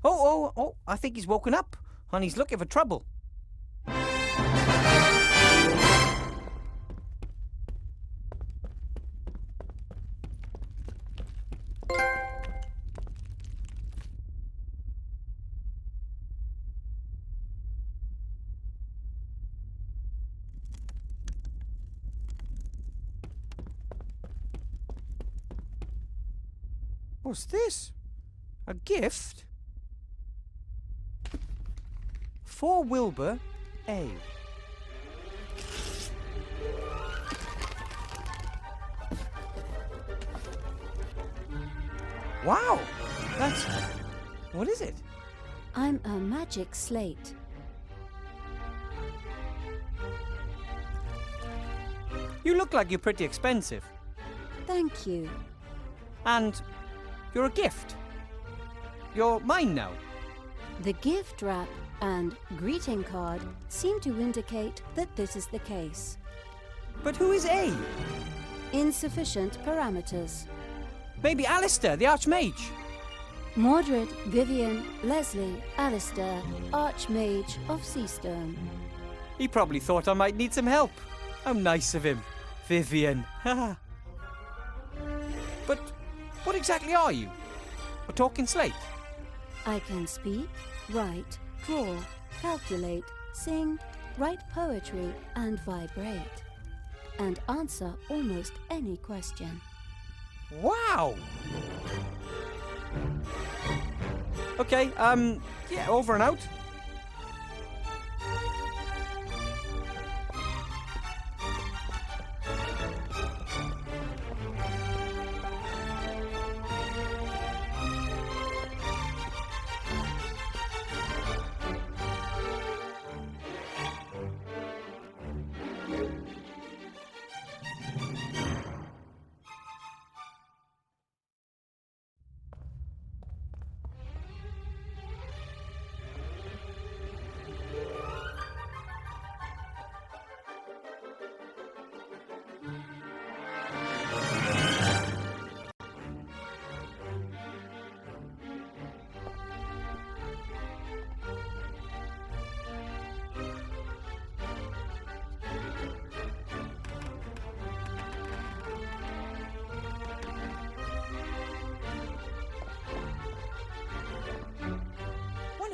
G: Oh, I think he's woken up, and he's looking for trouble. What's this? A gift? For Wilbur, A. Wow! That's... What is it?
I: I'm a magic slate.
G: You look like you're pretty expensive.
I: Thank you.
G: And you're a gift. You're mine now.
I: The gift wrap and greeting card seem to indicate that this is the case.
G: But who is A?
I: Insufficient parameters.
G: Maybe Alistair, the Archmage.
I: Mordred, Vivian, Leslie, Alistair, Archmage of Seastone.
G: He probably thought I might need some help. How nice of him. Vivian. But what exactly are you? A talking slate?
I: I can speak, write, draw, calculate, sing, write poetry, and vibrate. And answer almost any question.
G: Wow! Okay, yeah, over and out.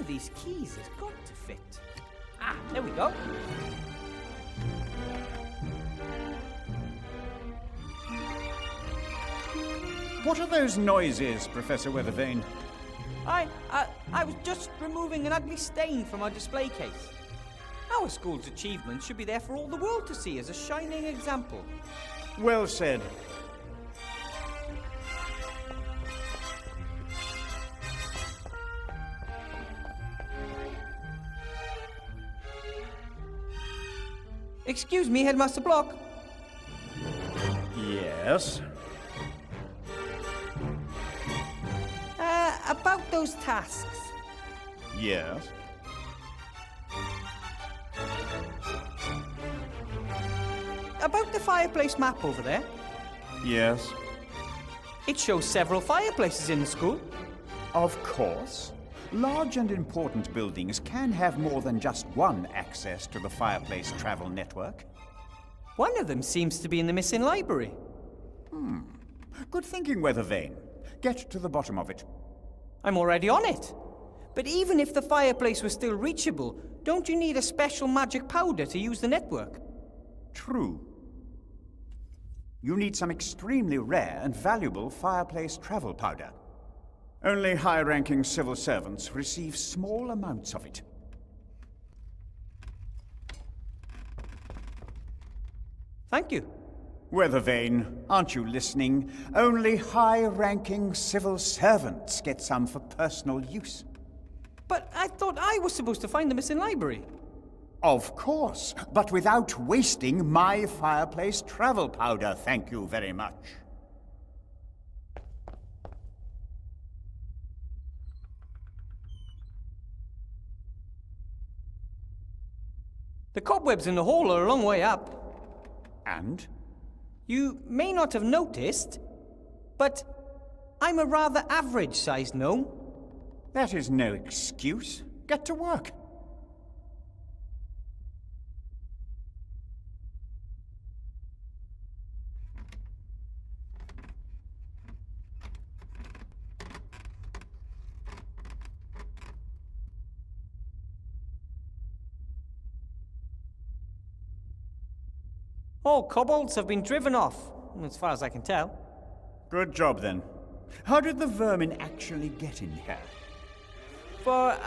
A: of these keys has got to fit. Ah, there we go.
F: What are those noises, Professor Weathervane?
A: I was just removing an ugly stain from our display case. Our school's achievements should be there for all the world to see as a shining example.
F: Well said.
A: Excuse me, Headmaster Block.
F: Yes?
A: About those tasks.
F: Yes?
A: About the fireplace map over there.
F: Yes?
A: It shows several fireplaces in the school.
F: Of course. Large and important buildings can have more than just one access to the fireplace travel network.
A: One of them seems to be in the missing library.
F: Good thinking, Weathervane. Get to the bottom of it.
A: I'm already on it. But even if the fireplace was still reachable, don't you need a special magic powder to use the network?
F: True. You need some extremely rare and valuable fireplace travel powder. Only high-ranking civil servants receive small amounts of it.
A: Thank you.
F: Weathervane, aren't you listening? Only high-ranking civil servants get some for personal use.
A: But I thought I was supposed to find the missing library.
F: Of course, but without wasting my fireplace travel powder, thank you very much.
A: The cobwebs in the hall are a long way up.
F: And?
A: You may not have noticed, but I'm a rather average-sized gnome.
F: That is no excuse. Get to work.
A: All kobolds have been driven off, as far as I can tell.
F: Good job, then. How did the vermin actually get in here?
A: For,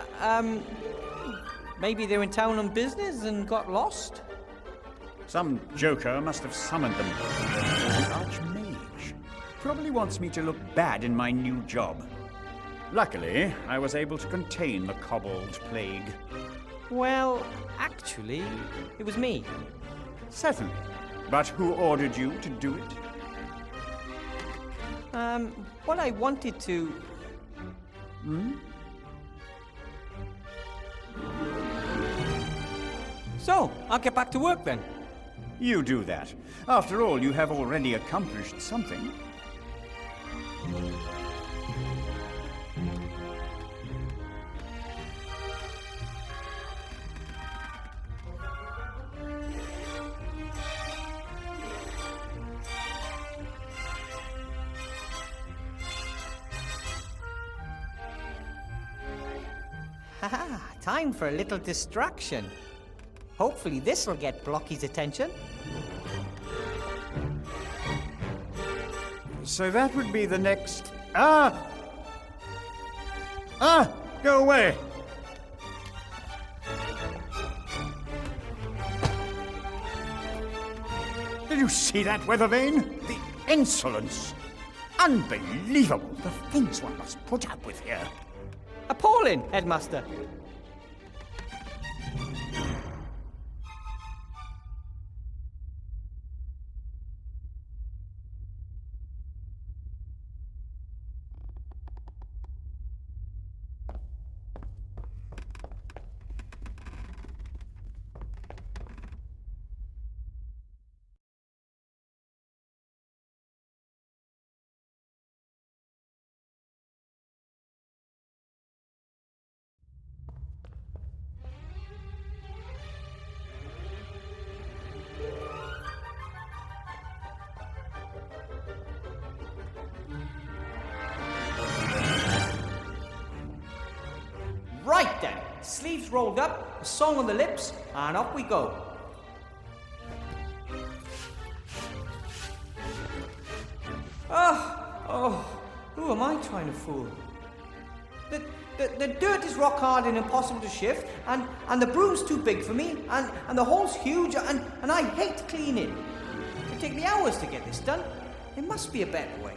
A: maybe they were in town on business and got lost?
F: Some joker must have summoned them. The Archmage probably wants me to look bad in my new job. Luckily, I was able to contain the kobold plague.
A: Well, actually, it was me.
F: Certainly. But who ordered you to do it?
A: What I wanted to... So, I'll get back to work then.
F: You do that. After all, you have already accomplished something.
A: Haha, time for a little distraction. Hopefully this'll get Blocky's attention.
F: So that would be the next... Go away! Did you see that, Weathervane? The insolence! Unbelievable! The things one must put up with here.
A: Appalling, Headmaster. Right then, sleeves rolled up, a song on the lips, and off we go. Who am I trying to fool? The dirt is rock hard and impossible to shift, and the broom's too big for me, and the hole's huge, and I hate cleaning. It'll take me hours to get this done. There must be a better way.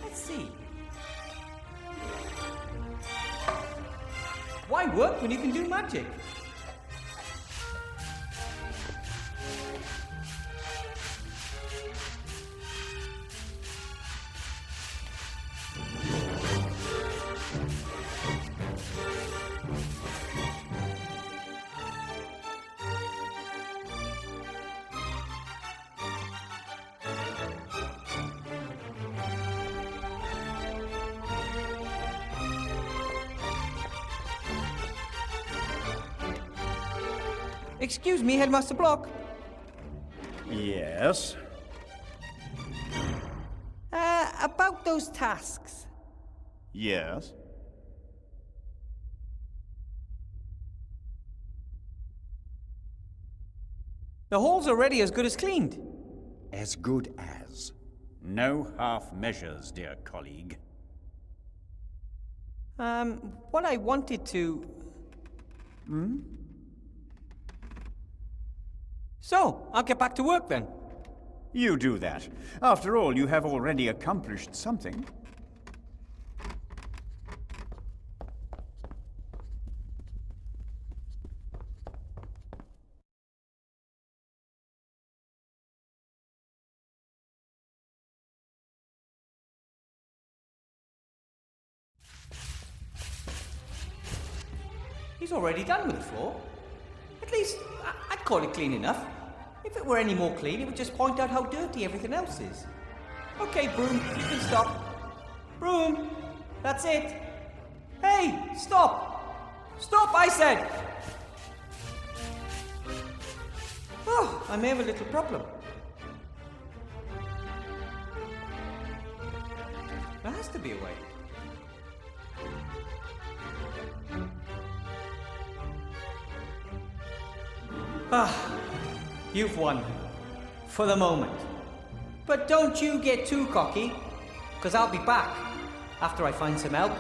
A: Let's see. Why work when you can do magic? Excuse me, Headmaster Block.
F: Yes?
A: About those tasks.
F: Yes?
A: The hole's already as good as cleaned.
F: As good as. No half measures, dear colleague.
A: What I wanted to... So, I'll get back to work then.
F: You do that. After all, you have already accomplished something.
A: He's already done with the floor. At least, I'd call it clean enough. If it were any more clean, it would just point out how dirty everything else is. Okay, Broom, you can stop. Broom, that's it. Hey, stop! Stop, I said! Oh, I may have a little problem. There has to be a way. You've won. For the moment. But don't you get too cocky, because I'll be back after I find some help.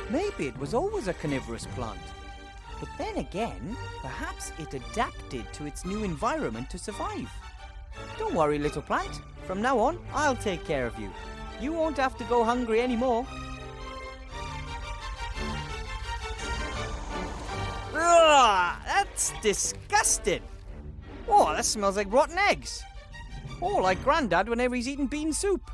A: Maybe it was always a carnivorous plant. But then again, perhaps it adapted to its new environment to survive. Don't worry, little plant. From now on, I'll take care of you. You won't have to go hungry anymore. Ugh, that's disgusting. Oh, that smells like rotten eggs. Oh, like Grandad whenever he's eating bean soup.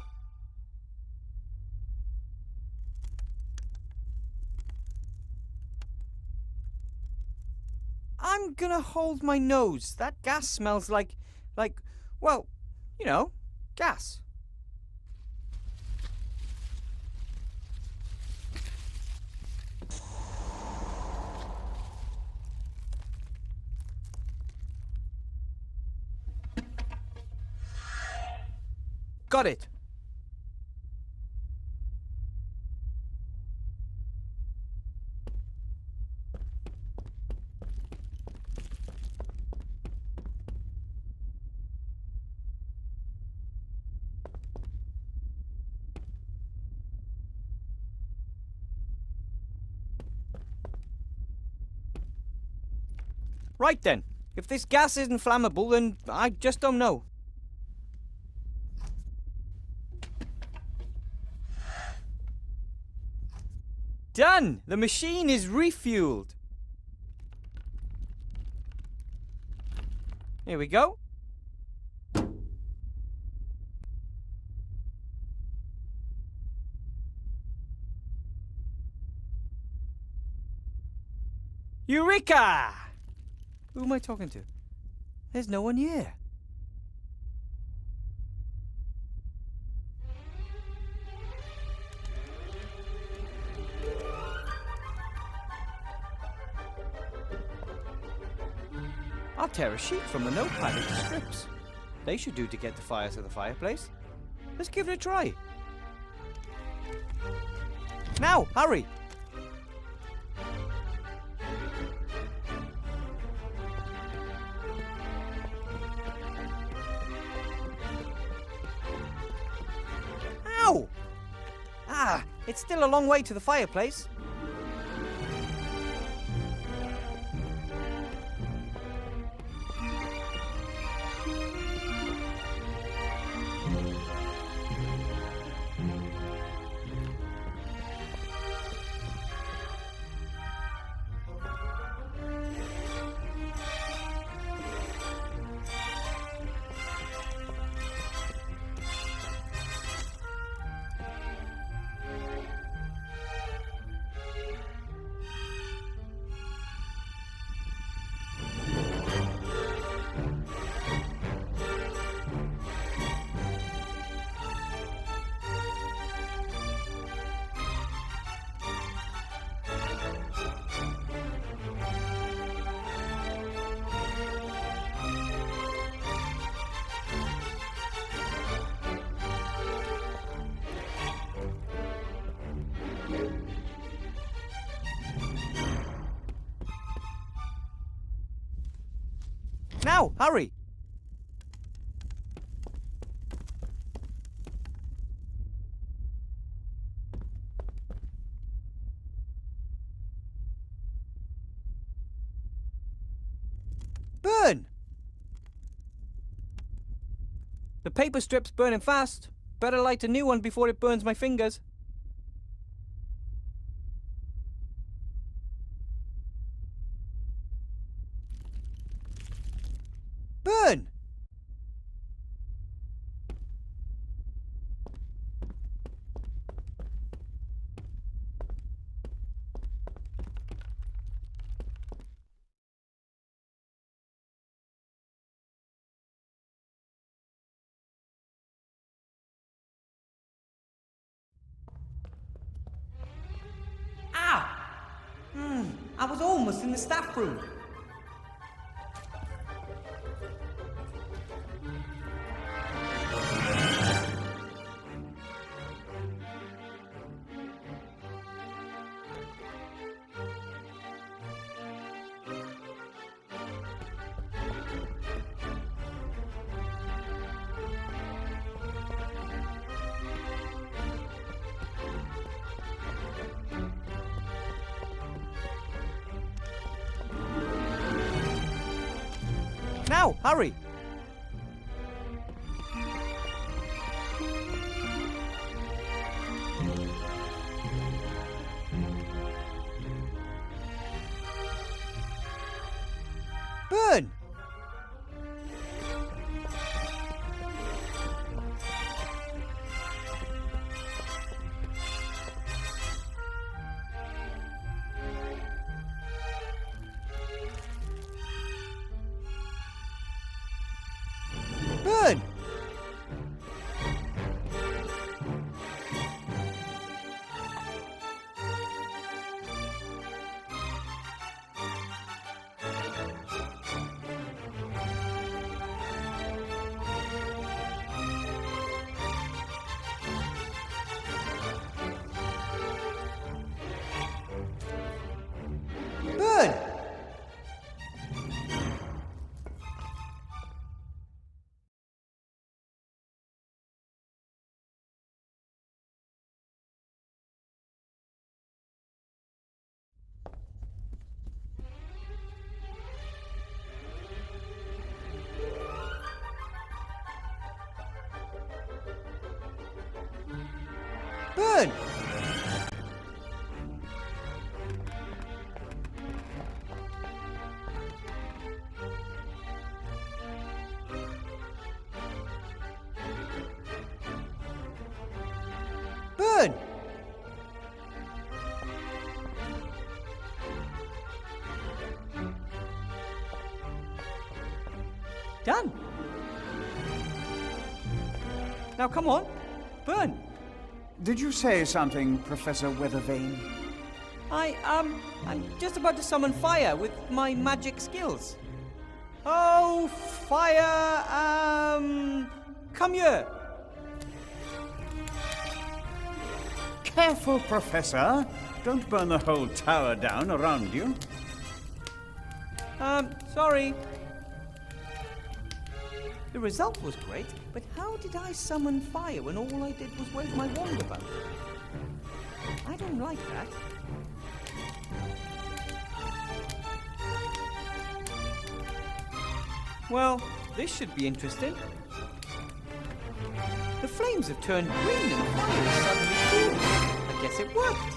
A: I'm gonna hold my nose. That gas smells like, well, you know, gas. Got it. Right then. If this gas isn't flammable, then I just don't know. Done! The machine is refueled.
G: Here we go. Eureka! Who am I talking to? There's no one here. I'll tear a sheet from the notepad into strips. They should do to get the fire to the fireplace. Let's give it a try. Now, hurry! Ow! Ah, it's still a long way to the fireplace. Now, hurry! Burn! The paper strip's burning fast. Better light a new one before it burns my fingers. Burn! Ow! I was almost in the staff room. Now, hurry! Burn! Burn! Burn! Burn! Done. Now come on, burn.
F: Did you say something, Professor Weathervane?
G: I'm just about to summon fire with my magic skills. Oh, fire, come here.
F: Careful, Professor. Don't burn the whole tower down around you.
G: Sorry. The result was great, but how did I summon fire when all I did was wave my wand about? I don't like that. Well, this should be interesting. The flames have turned green and fire is suddenly cool. I guess it worked.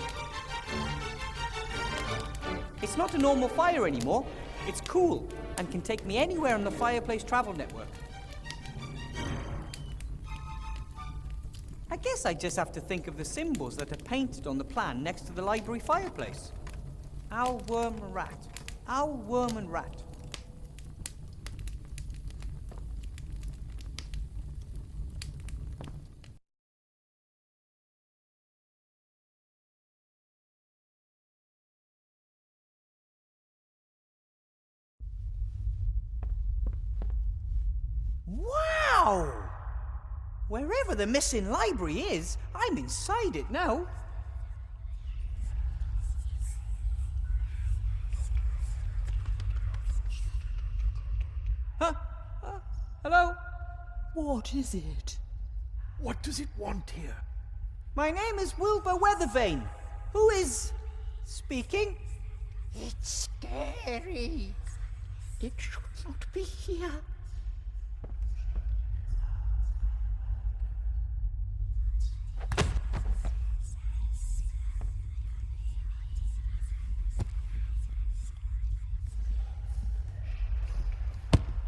G: It's not a normal fire anymore. It's cool and can take me anywhere on the Fireplace Travel Network. I guess I just have to think of the symbols that are painted on the plan next to the library fireplace. Owl, worm, and rat. Owl, worm, and rat. Wow! Wherever the missing library is, I'm inside it now. Hello?
J: What is it?
H: What does it want here?
G: My name is Wilbur Weathervane. Who is speaking?
J: It's scary. It should not be here.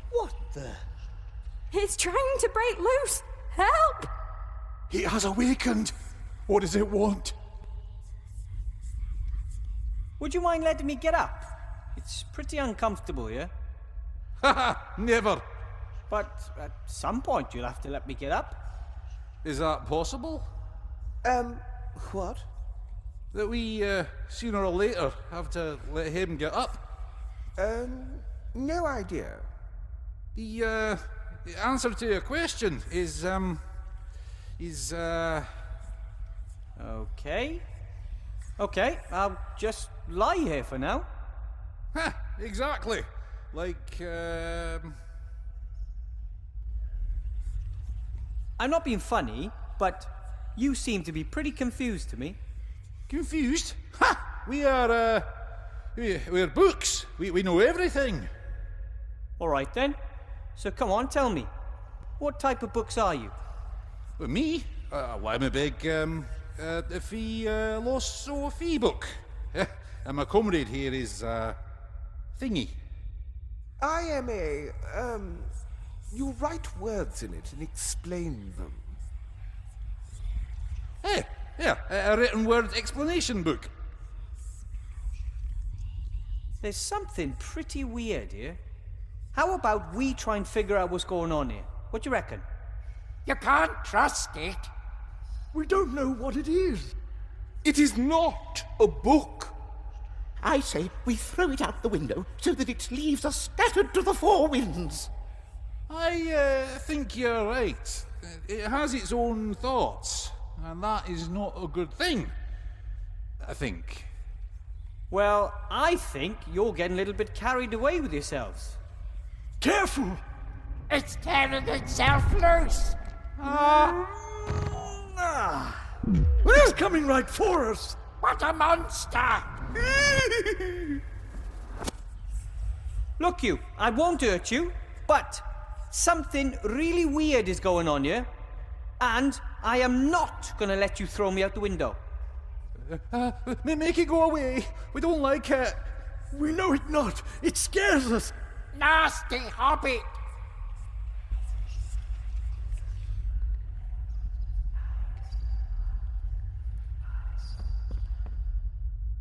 G: What the?
I: He's trying to break loose! Help!
H: He has awakened. What does it want?
G: Would you mind letting me get up? It's pretty uncomfortable here.
K: Haha, never.
G: But at some point you'll have to let me get up.
K: Is that possible?
J: What?
K: That we, sooner or later, have to let him get up?
J: No idea.
K: The answer to your question is,
G: Okay. Okay, I'll just lie here for now.
K: Ha, exactly. Like,
G: I'm not being funny, but you seem to be pretty confused to me.
K: confused? Ha! We are, we're books. We know everything.
G: All right then. So come on, tell me. What type of books are you?
K: Well, me? Well, I'm a big, philosophy book. And my comrade here is, Thingy.
J: I am a, you write words in it and explain them.
K: Hey, yeah, a written word explanation book.
G: There's something pretty weird here. How about we try and figure out what's going on here? What do you reckon?
J: You can't trust it.
H: We don't know what it is.
J: It is not a book. I say we throw it out the window so that its leaves are scattered to the four winds.
K: I think you're right. It has its own thoughts, and that is not a good thing. I think.
G: Well, I think you're getting a little bit carried away with yourselves.
H: Careful!
J: It's tearing itself loose.
H: It's coming right for us!
J: What a monster!
G: Look you, I won't hurt you, but something really weird is going on here, and I am not going to let you throw me out the window.
K: Make it go away. We don't like it.
H: We know it not. It scares us.
J: Nasty hobbit!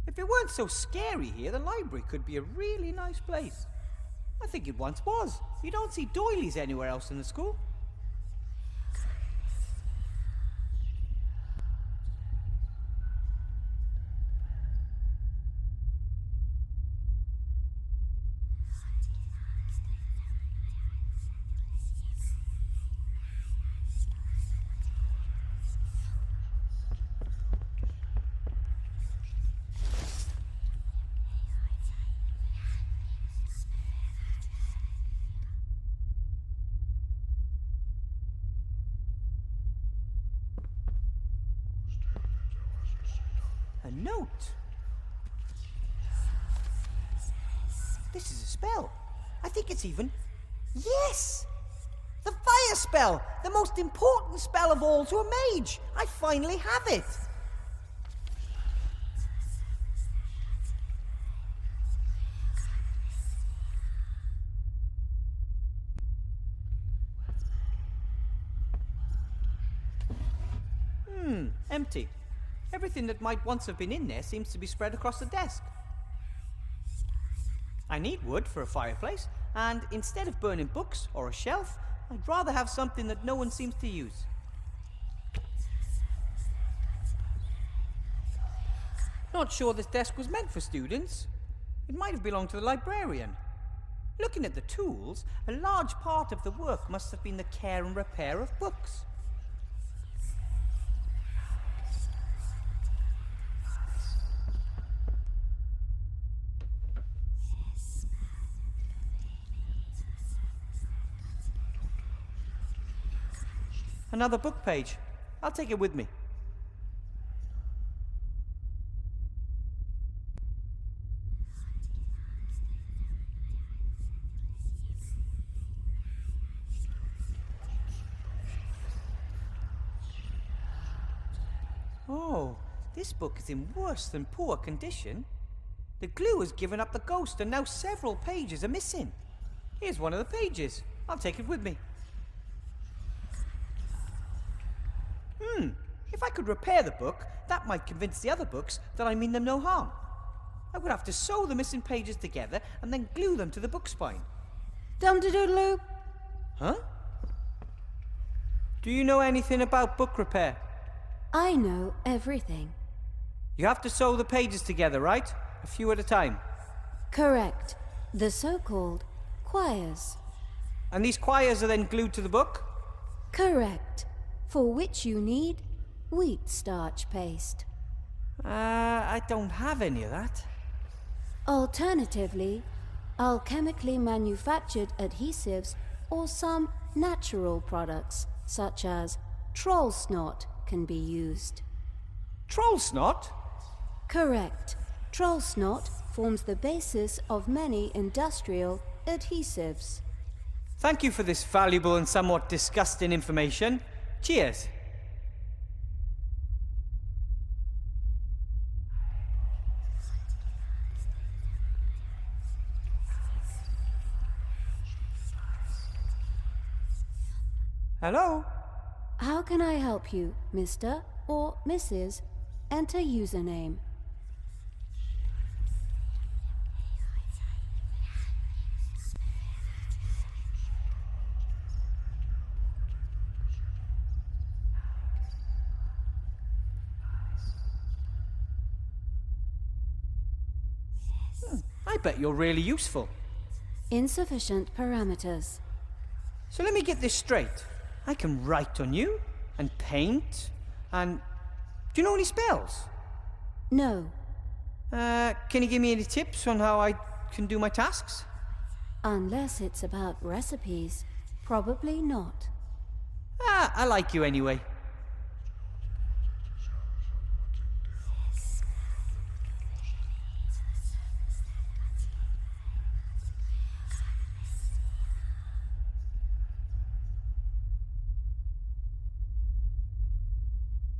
G: If it weren't so scary here, the library could be a really nice place. I think it once was. You don't see doilies anywhere else in the school. A note. This is a spell. I think it's even... Yes! The fire spell! The most important spell of all to a mage! I finally have it! Empty. Everything that might once have been in there seems to be spread across the desk. I need wood for a fireplace, and instead of burning books or a shelf, I'd rather have something that no one seems to use. Not sure this desk was meant for students. It might have belonged to the librarian. Looking at the tools, a large part of the work must have been the care and repair of books. Another book page. I'll take it with me. Oh, this book is in worse than poor condition. The glue has given up the ghost and now several pages are missing. Here's one of the pages. I'll take it with me. If I could repair the book, that might convince the other books that I mean them no harm. I would have to sew the missing pages together and then glue them to the book spine.
I: Dum-de-doodle-oo.
G: Huh? Do you know anything about book repair?
I: I know everything.
G: You have to sew the pages together, right? A few at a time.
I: Correct. The so-called quires.
G: And these quires are then glued to the book?
I: Correct. For which you need wheat starch paste.
G: I don't have any of that.
I: Alternatively, alchemically manufactured adhesives or some natural products, such as troll snot, can be used.
G: Troll snot?
I: Correct. Troll snot forms the basis of many industrial adhesives.
G: Thank you for this valuable and somewhat disgusting information. Cheers. Hello?
I: How can I help you, Mr. or Mrs.? Enter username.
G: I bet you're really useful.
I: Insufficient parameters.
G: So let me get this straight. I can write on you, and paint, and... Do you know any spells?
I: No.
G: Can you give me any tips on how I can do my tasks?
I: Unless it's about recipes. Probably not.
G: I like you anyway.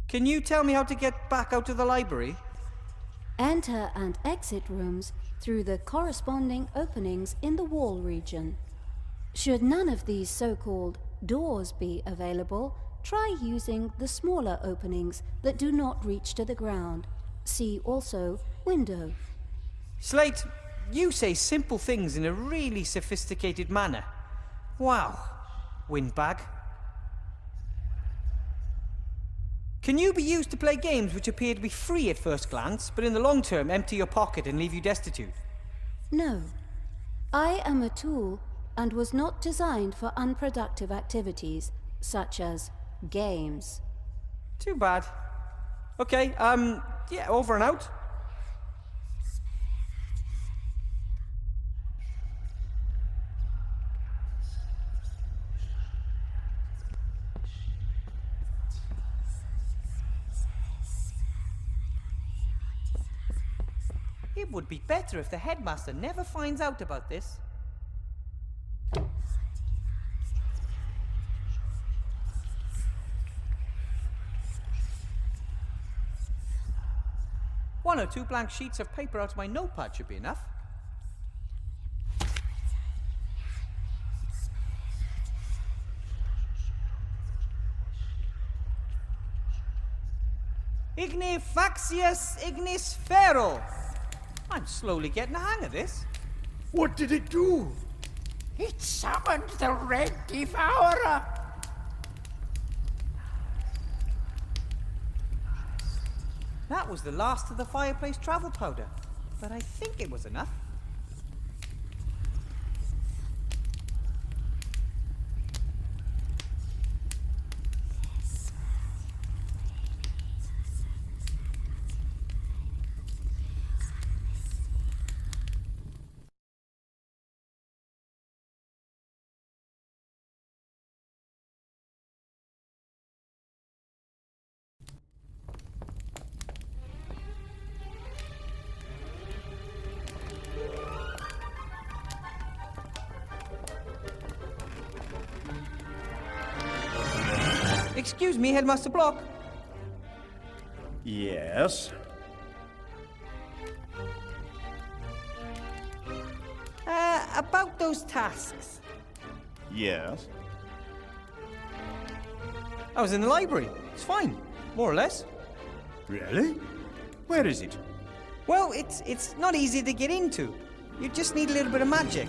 G: Can you tell me how to get back out of the library?
I: Enter and exit rooms through the corresponding openings in the wall region. Should none of these so-called doors be available, try using the smaller openings that do not reach to the ground. See also window.
G: Slate, You say simple things in a really sophisticated manner. Wow, windbag. Can you be used to play games which appear to be free at first glance, but in the long term empty your pocket and leave you destitute?
I: No. I am a tool and was not designed for unproductive activities, such as games.
G: Too bad. Okay, yeah, over and out. It would be better if the headmaster never finds out about this. One or two blank sheets of paper out of my notepad should be enough. Ignifaxius ignis ferro. I'm slowly getting the hang of this.
H: What did it do?
J: It summoned the Red Devourer.
G: That was the last of the fireplace travel powder, but I think it was enough. Excuse me, Headmaster Block.
F: Yes?
G: About those tasks.
F: Yes?
G: I was in the library. It's fine, more or less.
F: Really? Where is it?
G: Well, it's not easy to get into. You just need a little bit of magic.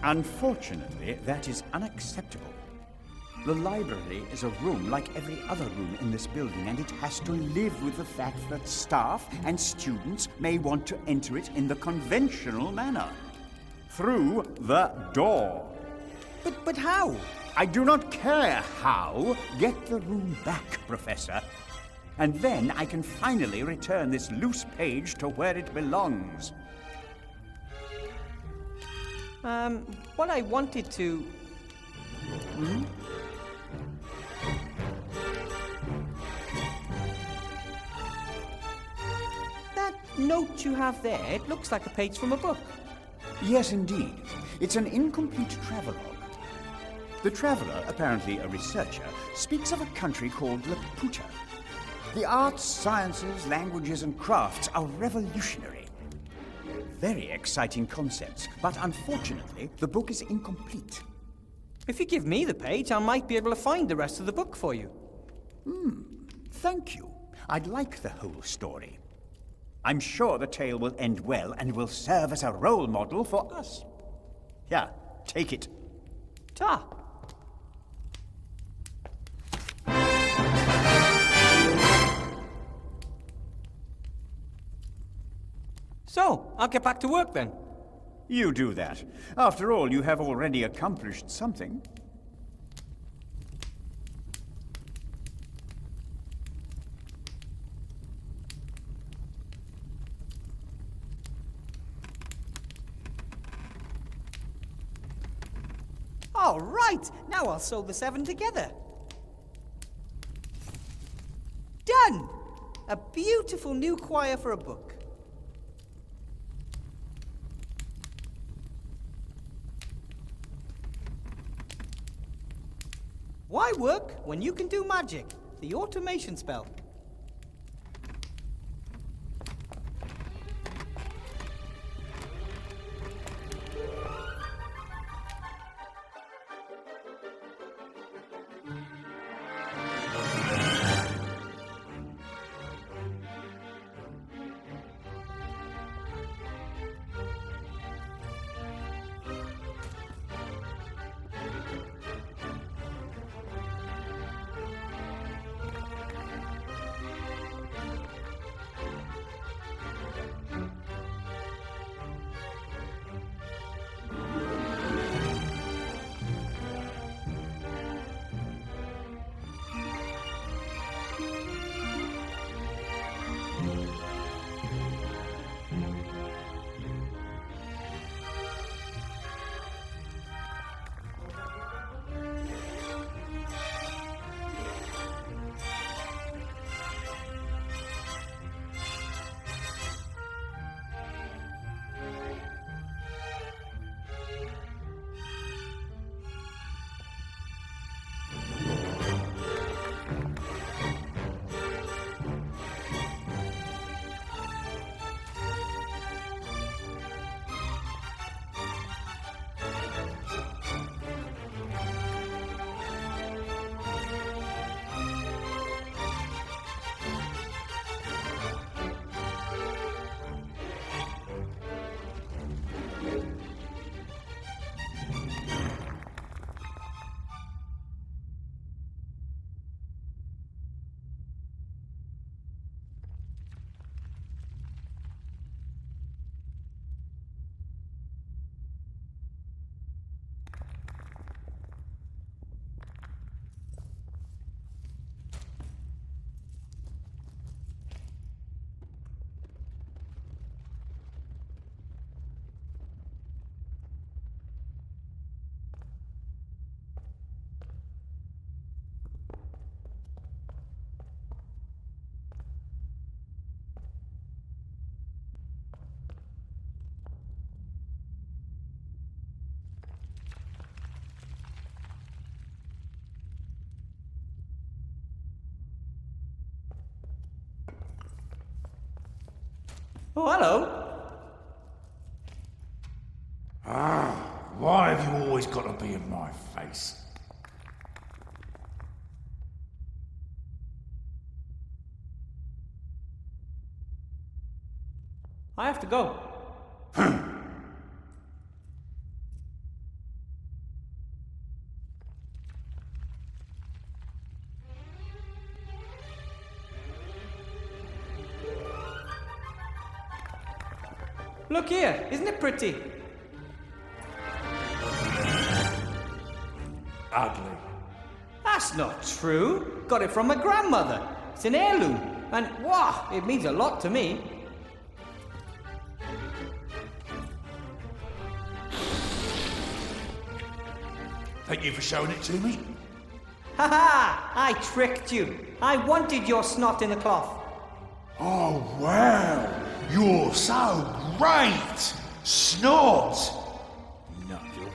F: Unfortunately, that is unacceptable. The library is a room like every other room in this building, and it has to live with the fact that staff and students may want to enter it in the conventional manner. Through the door.
G: But how?
F: I do not care how. Get the room back, Professor. And then I can finally return this loose page to where it belongs.
G: What I wanted to... That note you have there, it looks like a page from a book.
F: Yes, indeed. It's an incomplete travelogue. The traveler, apparently a researcher, speaks of a country called Laputa. The arts, sciences, languages, and crafts are revolutionary. Very exciting concepts, but unfortunately, the book is incomplete.
G: If you give me the page, I might be able to find the rest of the book for you.
F: Thank you. I'd like the whole story. I'm sure the tale will end well and will serve as a role model for us. Here, take it.
G: Ta! So, I'll get back to work then.
F: You do that. After all, you have already accomplished something.
G: All right, now I'll sew the 7 together. Done! A beautiful new choir for a book. Why work when you can do magic? The automation spell.
A: Oh, hello.
H: Why have you always got to be in my face?
A: I have to go. Look here, isn't it pretty?
H: Ugly.
A: That's not true. Got it from my grandmother. It's an heirloom. And, wow, it means a lot to me.
H: Thank you for showing it to me.
A: Ha ha! I tricked you. I wanted your snot in the cloth.
H: Oh, wow. You're so great. Snot. Nigel.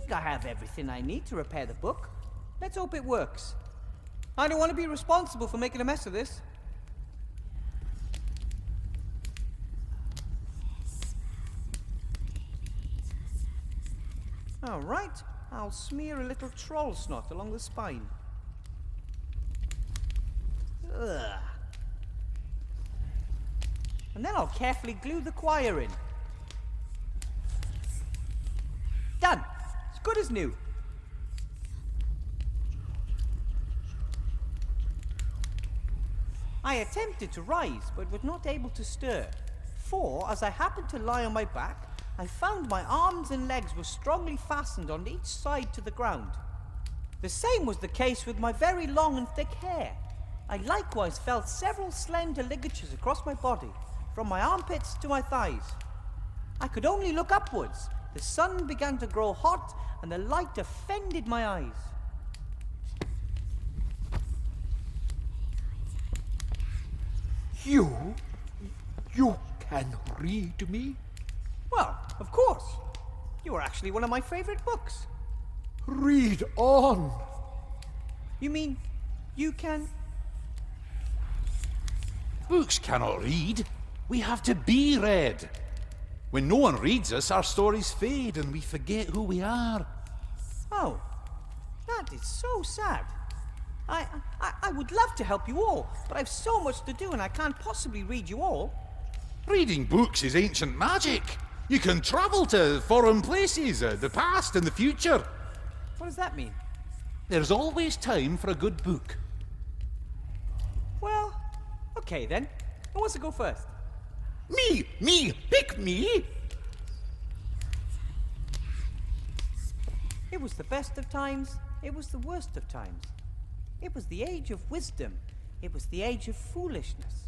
A: I have everything I need to repair the book. Let's hope it works. I don't want to be responsible for making a mess of this. All right, I'll smear a little troll snot along the spine. Ugh. And then I'll carefully glue the quire in. Done! As good as new. I attempted to rise, but was not able to stir. For, as I happened to lie on my back, I found my arms and legs were strongly fastened on each side to the ground. The same was the case with my very long and thick hair. I likewise felt several slender ligatures across my body, from my armpits to my thighs. I could only look upwards. The sun began to grow hot, and the light offended my eyes.
J: You can read me?
A: Well, of course. You are actually one of my favorite books.
J: Read on.
A: You mean you can...
K: Books cannot read. We have to be read. When no one reads us, our stories fade and we forget who we are.
A: Oh, that is so sad. I would love to help you all, but I've so much to do and I can't possibly read you all.
K: Reading books is ancient magic. You can travel to foreign places, the past and the future.
A: What does that mean?
K: There's always time for a good book.
A: Well, okay then. Who wants to go first?
J: Me, pick me.
A: It was the best of times, it was the worst of times. It was the age of wisdom, it was the age of foolishness.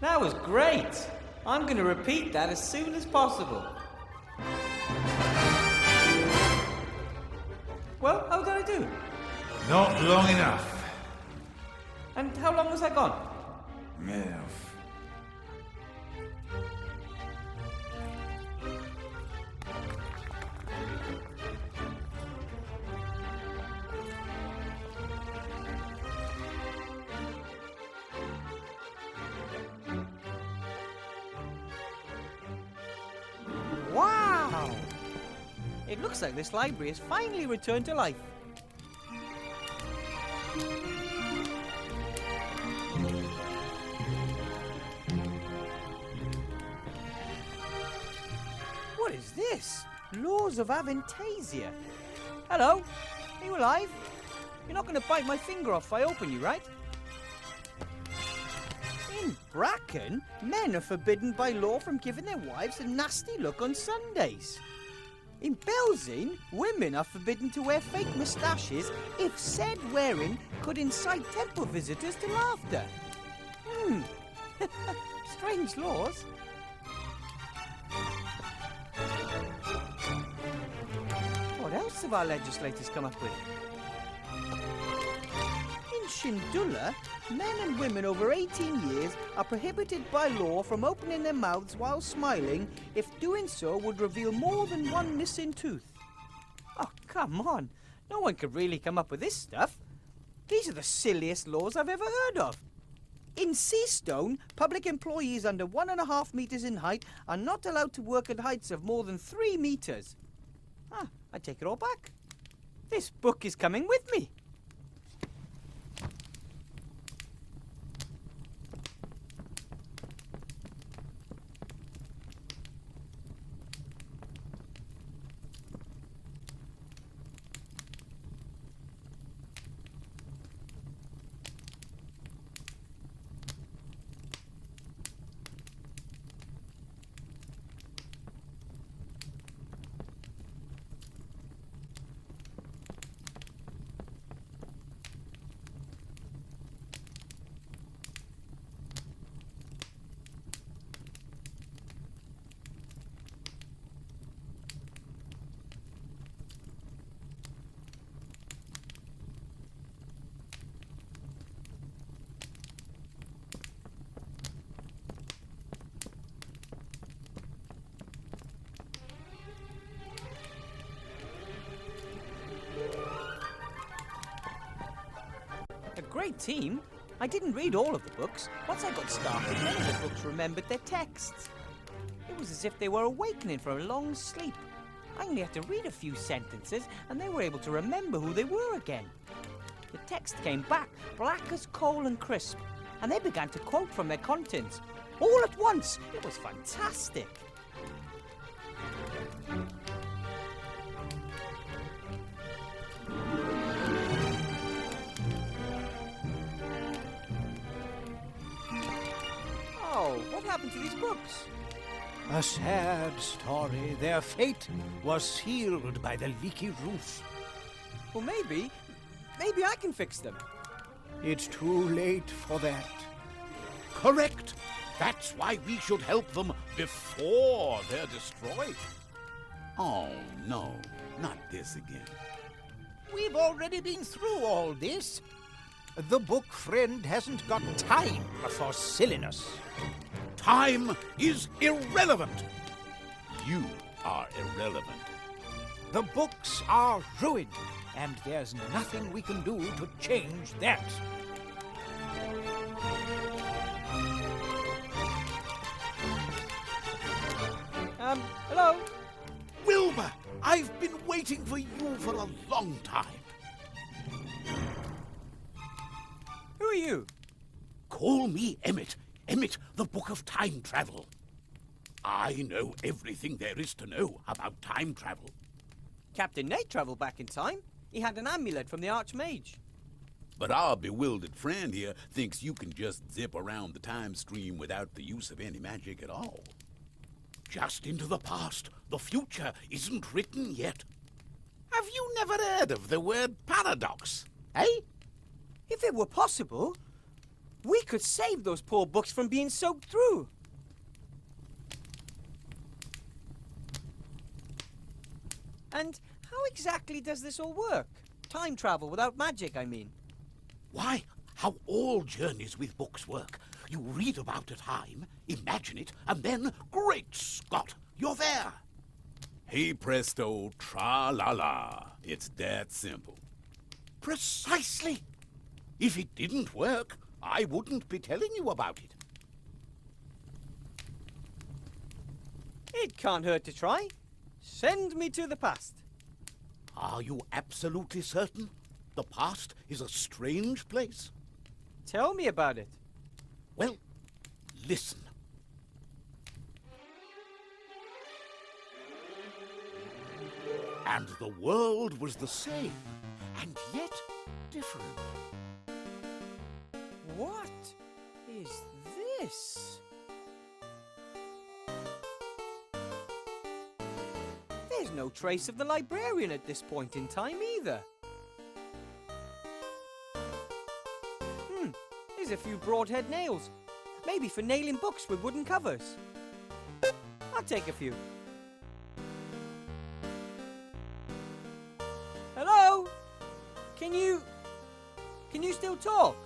A: That was great! I'm going to repeat that as soon as possible. Well, how did I do?
H: Not long enough.
A: And how long was I gone?
H: Enough.
G: It looks like this library has finally returned to life. What is this? Laws of Avantasia. Hello? Are you alive? You're not going to bite my finger off if I open you, right? In Bracken, men are forbidden by law from giving their wives a nasty look on Sundays. In Belzane, women are forbidden to wear fake moustaches if said wearing could incite temple visitors to laughter. Strange laws. What else have our legislators come up with? In Shindula, men and women over 18 years are prohibited by law from opening their mouths while smiling if doing so would reveal more than one missing tooth. Oh, come on. No one could really come up with this stuff. These are the silliest laws I've ever heard of. In Seastone, public employees under 1.5 meters in height are not allowed to work at heights of more than 3 meters. I take it all back. This book is coming with me. A great team. I didn't read all of the books. Once I got started, many of the books remembered their texts. It was as if they were awakening from a long sleep. I only had to read a few sentences, and they were able to remember who they were again. The text came back, black as coal and crisp, and they began to quote from their contents. All at once. It was fantastic. Oh, what happened to these books?
L: A sad story. Their fate was sealed by the leaky roof.
G: Well, maybe I can fix them.
L: It's too late for that.
J: Correct. That's why we should help them before they're destroyed.
M: Oh, no. Not this again.
L: We've already been through all this. The book friend hasn't got time for silliness.
J: Time is irrelevant.
M: You are irrelevant.
L: The books are ruined, and there's nothing we can do to change that.
G: Hello?
J: Wilbur, I've been waiting for you for a long time.
G: Who are you?
J: Call me Emmett. Emmett, the Book of Time Travel. I know everything there is to know about time travel.
G: Captain Nate travelled back in time. He had an amulet from the Archmage.
M: But our bewildered friend here thinks you can just zip around the time stream without the use of any magic at all.
J: Just into the past. The future isn't written yet. Have you never heard of the word paradox, eh?
G: If it were possible, we could save those poor books from being soaked through. And how exactly does this all work? Time travel without magic, I mean.
J: Why, how all journeys with books work. You read about a time, imagine it, and then, great Scott, you're there.
M: Hey presto, tra-la-la. It's that simple.
J: Precisely. If it didn't work, I wouldn't be telling you about it.
G: It can't hurt to try. Send me to the past.
J: Are you absolutely certain? The past is a strange place.
G: Tell me about it.
J: Well, listen. And the world was the same, and yet different.
G: What is this? There's no trace of the librarian at this point in time either. There's a few broadhead nails. Maybe for nailing books with wooden covers. I'll take a few. Hello? Can you still talk?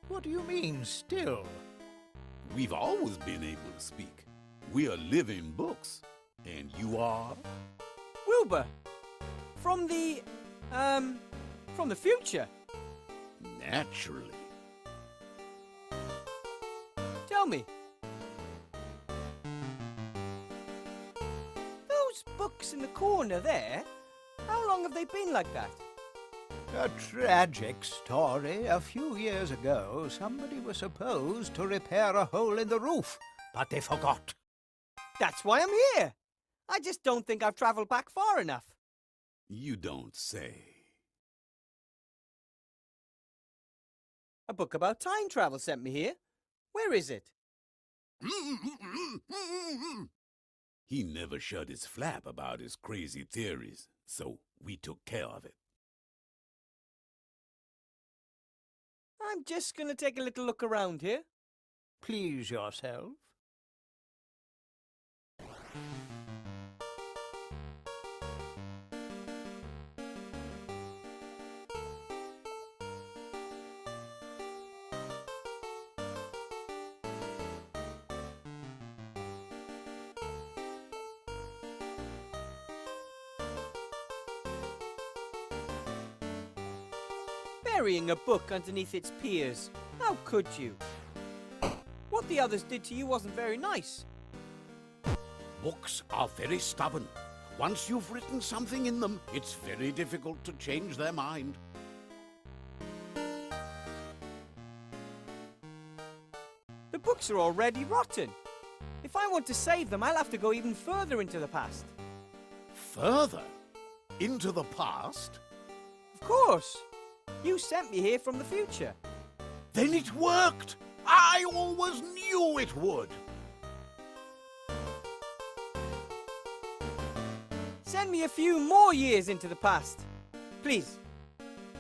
L: What do you mean, still?
M: We've always been able to speak. We are living books. And you are?
G: Wilbur. From the future.
M: Naturally.
G: Tell me. Those books in the corner there, how long have they been like that?
L: A tragic story. A few years ago, somebody was supposed to repair a hole in the roof, but they forgot.
G: That's why I'm here. I just don't think I've traveled back far enough.
M: You don't say.
G: A book about time travel sent me here. Where is it?
M: He never shut his flap about his crazy theories, so we took care of it.
G: I'm just gonna take a little look around here.
L: Please yourself.
G: Burying a book underneath its peers. How could you? What the others did to you wasn't very nice.
J: Books are very stubborn. Once you've written something in them, it's very difficult to change their mind.
G: The books are already rotten. If I want to save them, I'll have to go even further into the past.
J: Further? Into the past?
G: Of course. You sent me here from the future.
J: Then it worked! I always knew it would!
G: Send me a few more years into the past. Please.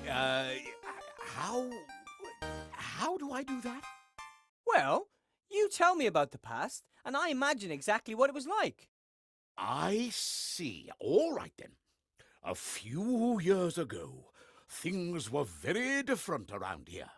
J: How do I do that?
G: Well, you tell me about the past, and I imagine exactly what it was like.
J: I see. All right, then. A few years ago, things were very different around here.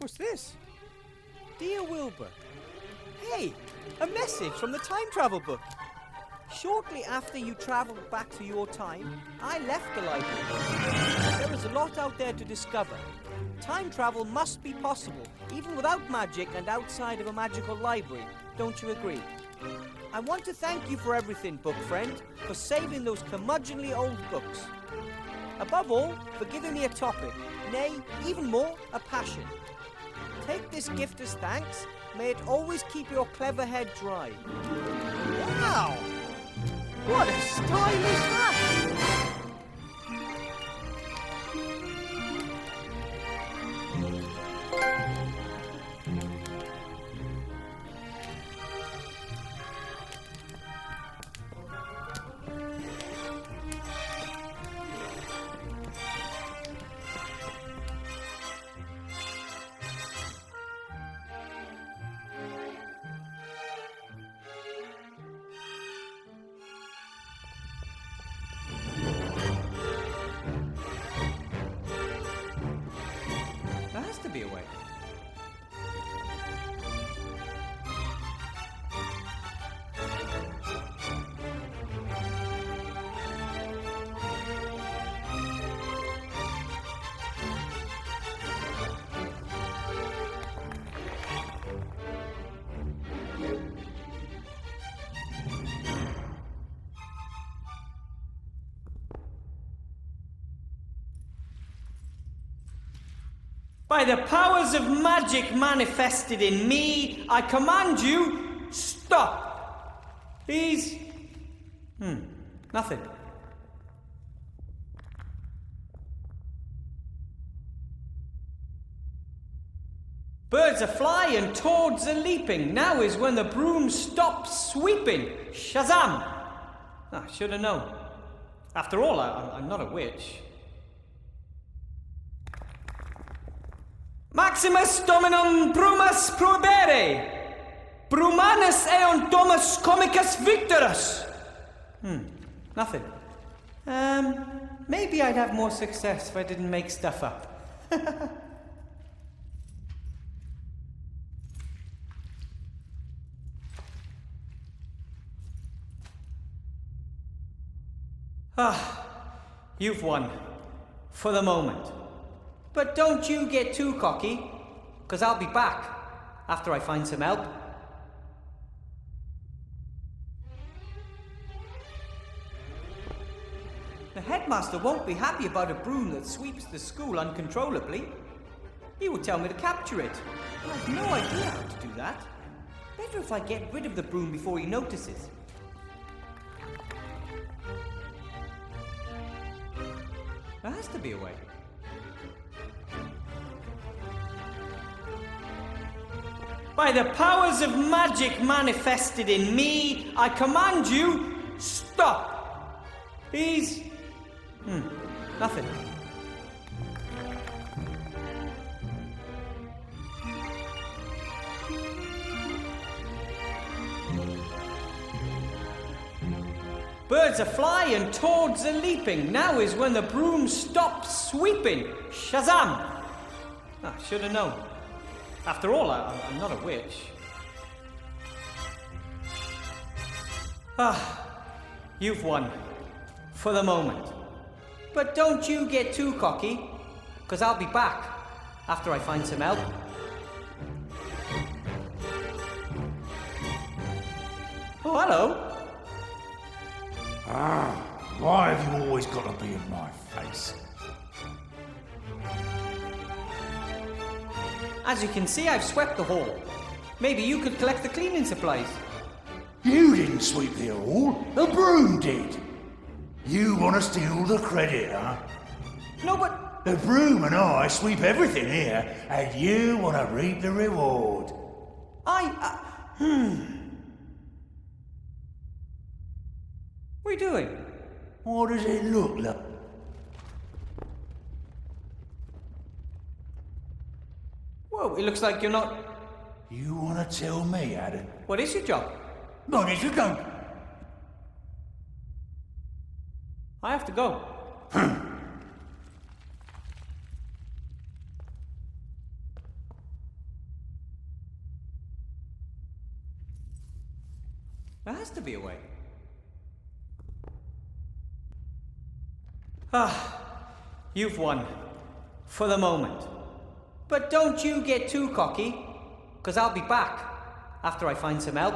G: What's this? Dear Wilbur. Hey, a message from the time travel book. Shortly after you traveled back to your time, I left the library. There is a lot out there to discover. Time travel must be possible, even without magic and outside of a magical library. Don't you agree? I want to thank you for everything, book friend, for saving those curmudgeonly old books. Above all, for giving me a topic, nay, even more, a passion. Take this gift as thanks. May it always keep your clever head dry. Wow! What a stylish hat!
A: By the powers of magic manifested in me, I command you, stop. Please. Nothing. Birds are flying, toads are leaping. Now is when the broom stops sweeping. Shazam! I should have known. After all, I'm not a witch. Maximus Dominum Brumus Prohibere. Brumanus eon Domus Comicus Victorus. Nothing. Maybe I'd have more success if I didn't make stuff up. You've won. For the moment. But don't you get too cocky, because I'll be back after I find some help. The headmaster won't be happy about a broom that sweeps the school uncontrollably. He will tell me to capture it. I have no idea how to do that. Better if I get rid of the broom before he notices. There has to be a way. By the powers of magic manifested in me, I command you, stop. Please. Nothing. Birds are flying, toads are leaping. Now is when the broom stops sweeping. Shazam! I should have known. After all, I'm not a witch. You've won. For the moment. But don't you get too cocky, because I'll be back after I find some help. Oh, hello.
H: Why have you always got to be in my face?
A: As you can see, I've swept the hall. Maybe you could collect the cleaning supplies.
H: You didn't sweep the hall, the broom did. You want to steal the credit, huh?
A: No, but...
H: The broom and I sweep everything here, and you want to reap the reward.
A: What are you doing?
H: What does it look like?
A: Whoa, it looks like you're not...
H: You want to tell me, Adam?
A: What is your job?
H: No, yes, you don't.
A: I have to go. There has to be a way. You've won. For the moment. But don't you get too cocky, because I'll be back after I find some help.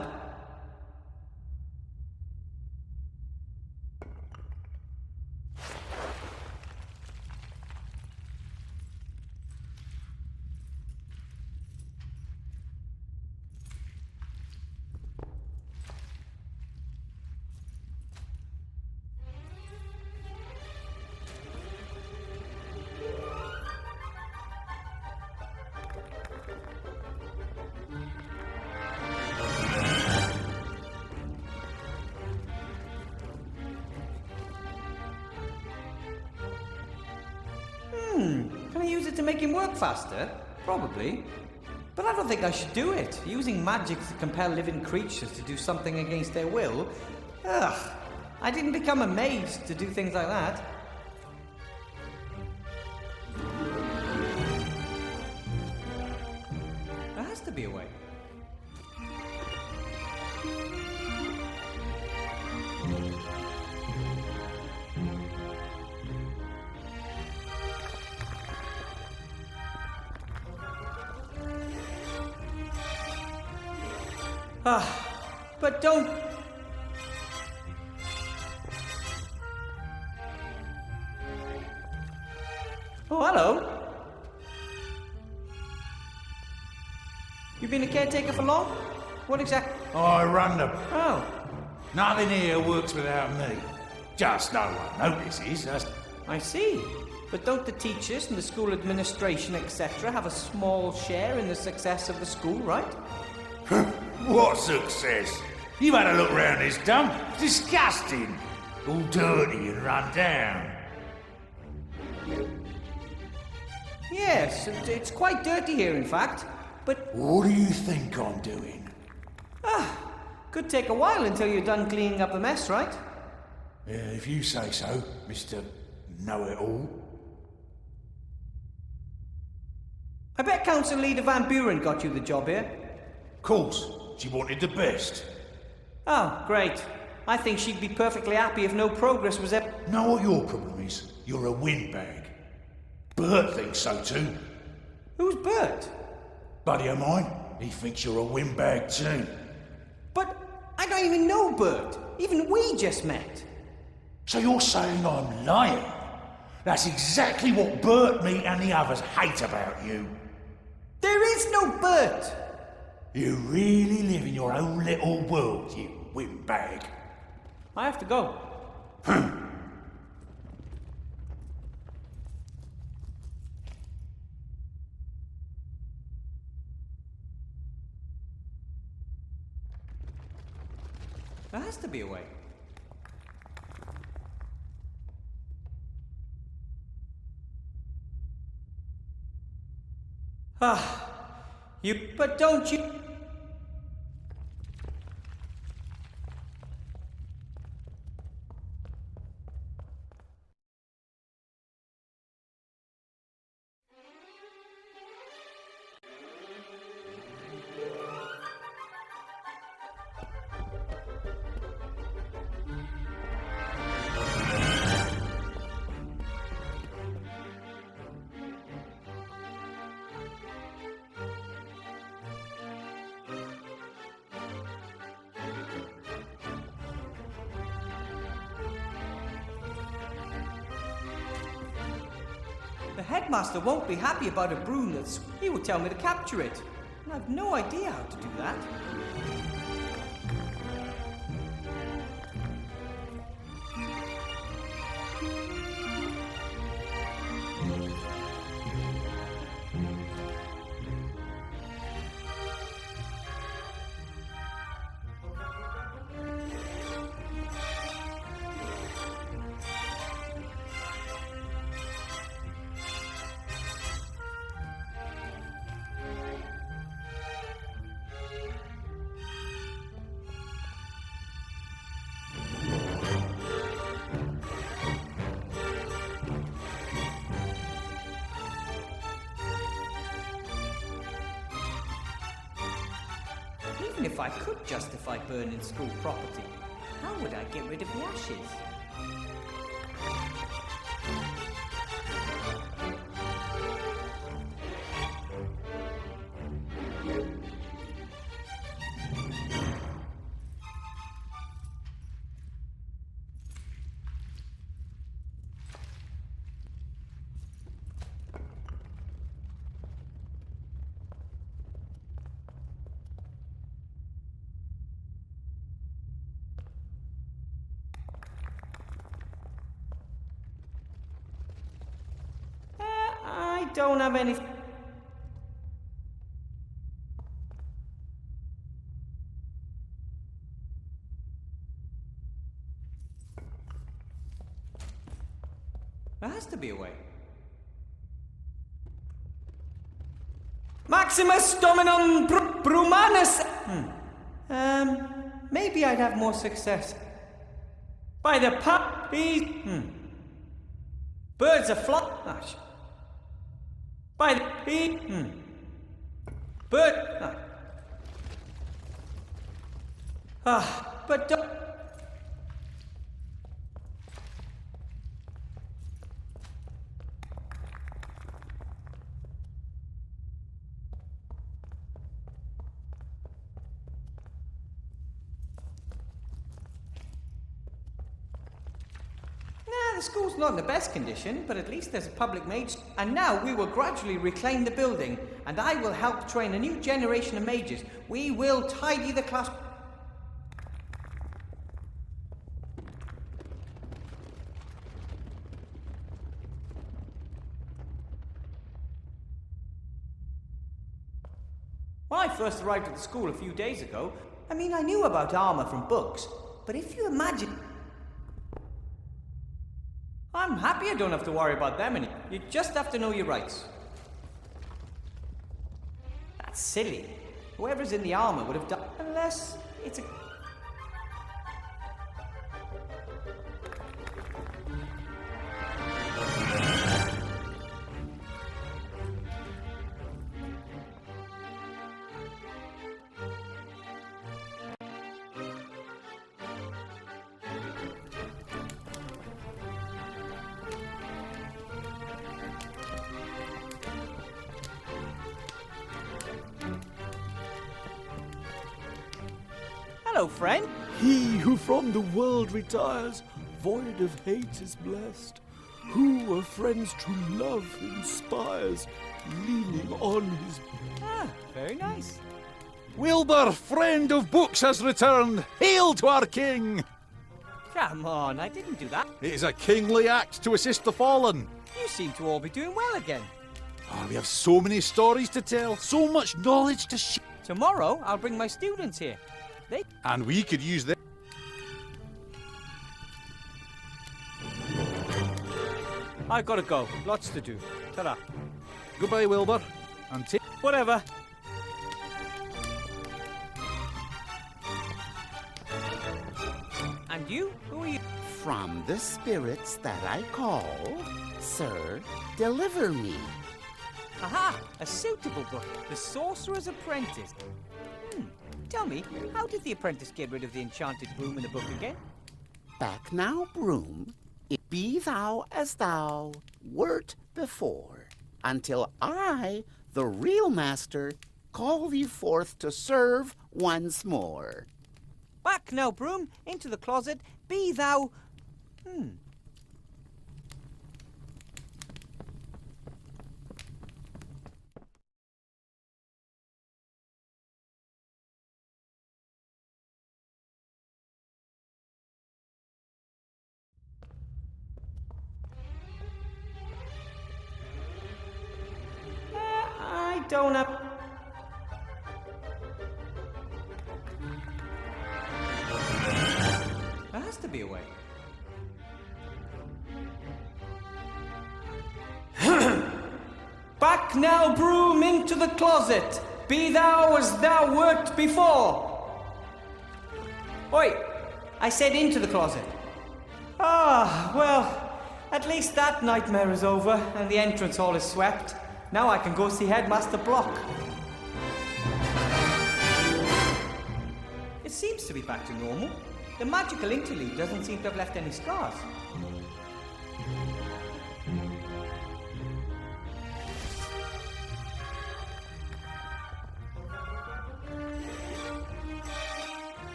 A: Can I use it to make him work faster? Probably. But I don't think I should do it. Using magic to compel living creatures to do something against their will? Ugh. I didn't become a mage to do things like that. There has to be a way. But don't... Oh, hello. been a caretaker for long? What exactly?
H: I run the...
A: Oh,
H: Nothing here works without me. Just no one notices.
A: I see. But don't the teachers and the school administration, etc., have a small share in the success of the school, right?
H: What success? You've had a look round this dump. It's disgusting. All dirty and run down.
A: Yes, it's quite dirty here, in fact. But
H: What do you think I'm doing?
A: could take a while until you're done cleaning up the mess, right?
H: Yeah, if you say so, Mr. Know-it-all.
A: I bet Council Leader Van Buren got you the job here.
H: Of course, she wanted the best.
A: Oh, great. I think she'd be perfectly happy if no progress was ever...
H: Know what your problem is? You're a windbag. Bert thinks so too.
A: Who's Bert?
H: Buddy of mine, he thinks you're a windbag too.
A: But I don't even know Bert. Even we just met.
H: So you're saying I'm lying? That's exactly what Bert, me and the others hate about you.
A: There is no Bert!
H: You really live in your own little world, you windbag.
A: I have to go. There has to be a way. But don't you... The headmaster won't be happy about a broom that's... He will tell me to capture it. And I've no idea how to do that. Even if I could justify burning school property, how would I get rid of the ashes? I don't have any... There has to be a way. Maximus Dominum Brumanus! Maybe I'd have more success. By the Birds are flying. By the Bird. But don't. The school's not in the best condition, but at least there's a public mage. And now we will gradually reclaim the building, and I will help train a new generation of mages. We will tidy the class... When I first arrived at the school a few days ago, I mean, I knew about armor from books, but if you imagine... I'm happy I don't have to worry about them anymore. You just have to know your rights. That's silly. Whoever's in the armor would have done... Unless it's a... Hello, friend.
N: He who from the world retires, void of hate is blessed. Who a friend's true love inspires, leaning on his...
A: Ah, very nice.
K: Wilbur, friend of books, has returned. Hail to our king!
A: Come on, I didn't do that.
K: It is a kingly act to assist the fallen.
A: You seem to all be doing well again.
K: Oh, we have so many stories to tell, so much knowledge to share.
A: Tomorrow, I'll bring my students here.
K: And we could use them.
A: I've got to go. Lots to do. Ta-da.
K: Goodbye, Wilbur. And take...
A: Whatever. And you? Who are you?
J: From the spirits that I call, sir, deliver me.
A: Aha! A suitable book. The Sorcerer's Apprentice. Tell me, how did the apprentice get rid of the enchanted broom in the book again?
J: Back now, broom, it be thou as thou wert before, until I, the real master, call thee forth to serve once more.
A: Back now, broom, into the closet, be thou... I don't have... There has to be a way. Back now, broom, into the closet. Be thou as thou wert before. Oi, I said into the closet. Ah, well, at least that nightmare is over and the entrance hall is swept. Now I can go see Headmaster Block. It seems to be back to normal. The magical interlude doesn't seem to have left any scars.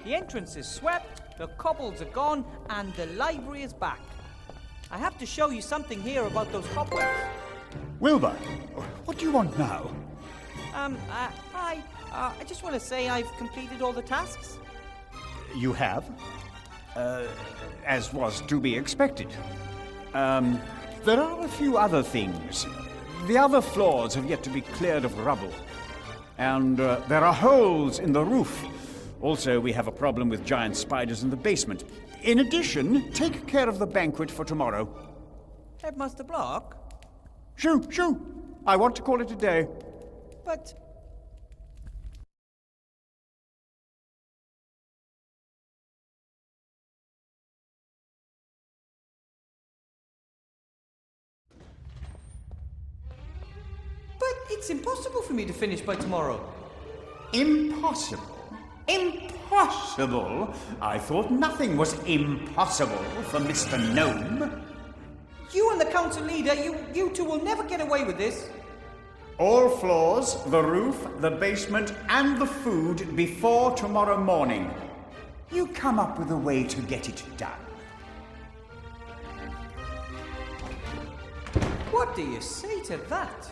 A: The entrance is swept, the cobbles are gone, and the library is back. I have to show you something here about those cobwebs.
F: Wilbur, what do you want now?
A: I just want to say I've completed all the tasks.
F: You have? As was to be expected. There are a few other things. The other floors have yet to be cleared of rubble. And there are holes in the roof. Also, we have a problem with giant spiders in the basement. In addition, take care of the banquet for tomorrow.
A: Headmaster Block?
F: Shoo, shoo! I want to call it a day.
A: But... it's impossible for me to finish by tomorrow.
F: Impossible? Impossible? I thought nothing was impossible for Mr. Gnome.
A: You and the council leader, you two will never get away with this.
F: All floors, the roof, the basement, and the food before tomorrow morning. You come up with a way to get it done.
A: What do you say to that?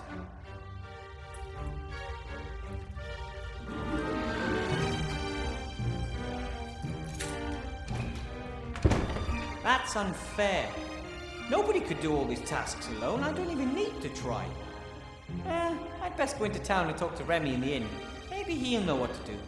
A: That's unfair. Nobody could do all these tasks alone. I don't even need to try. I'd best go into town and talk to Remy in the inn. Maybe he'll know what to do.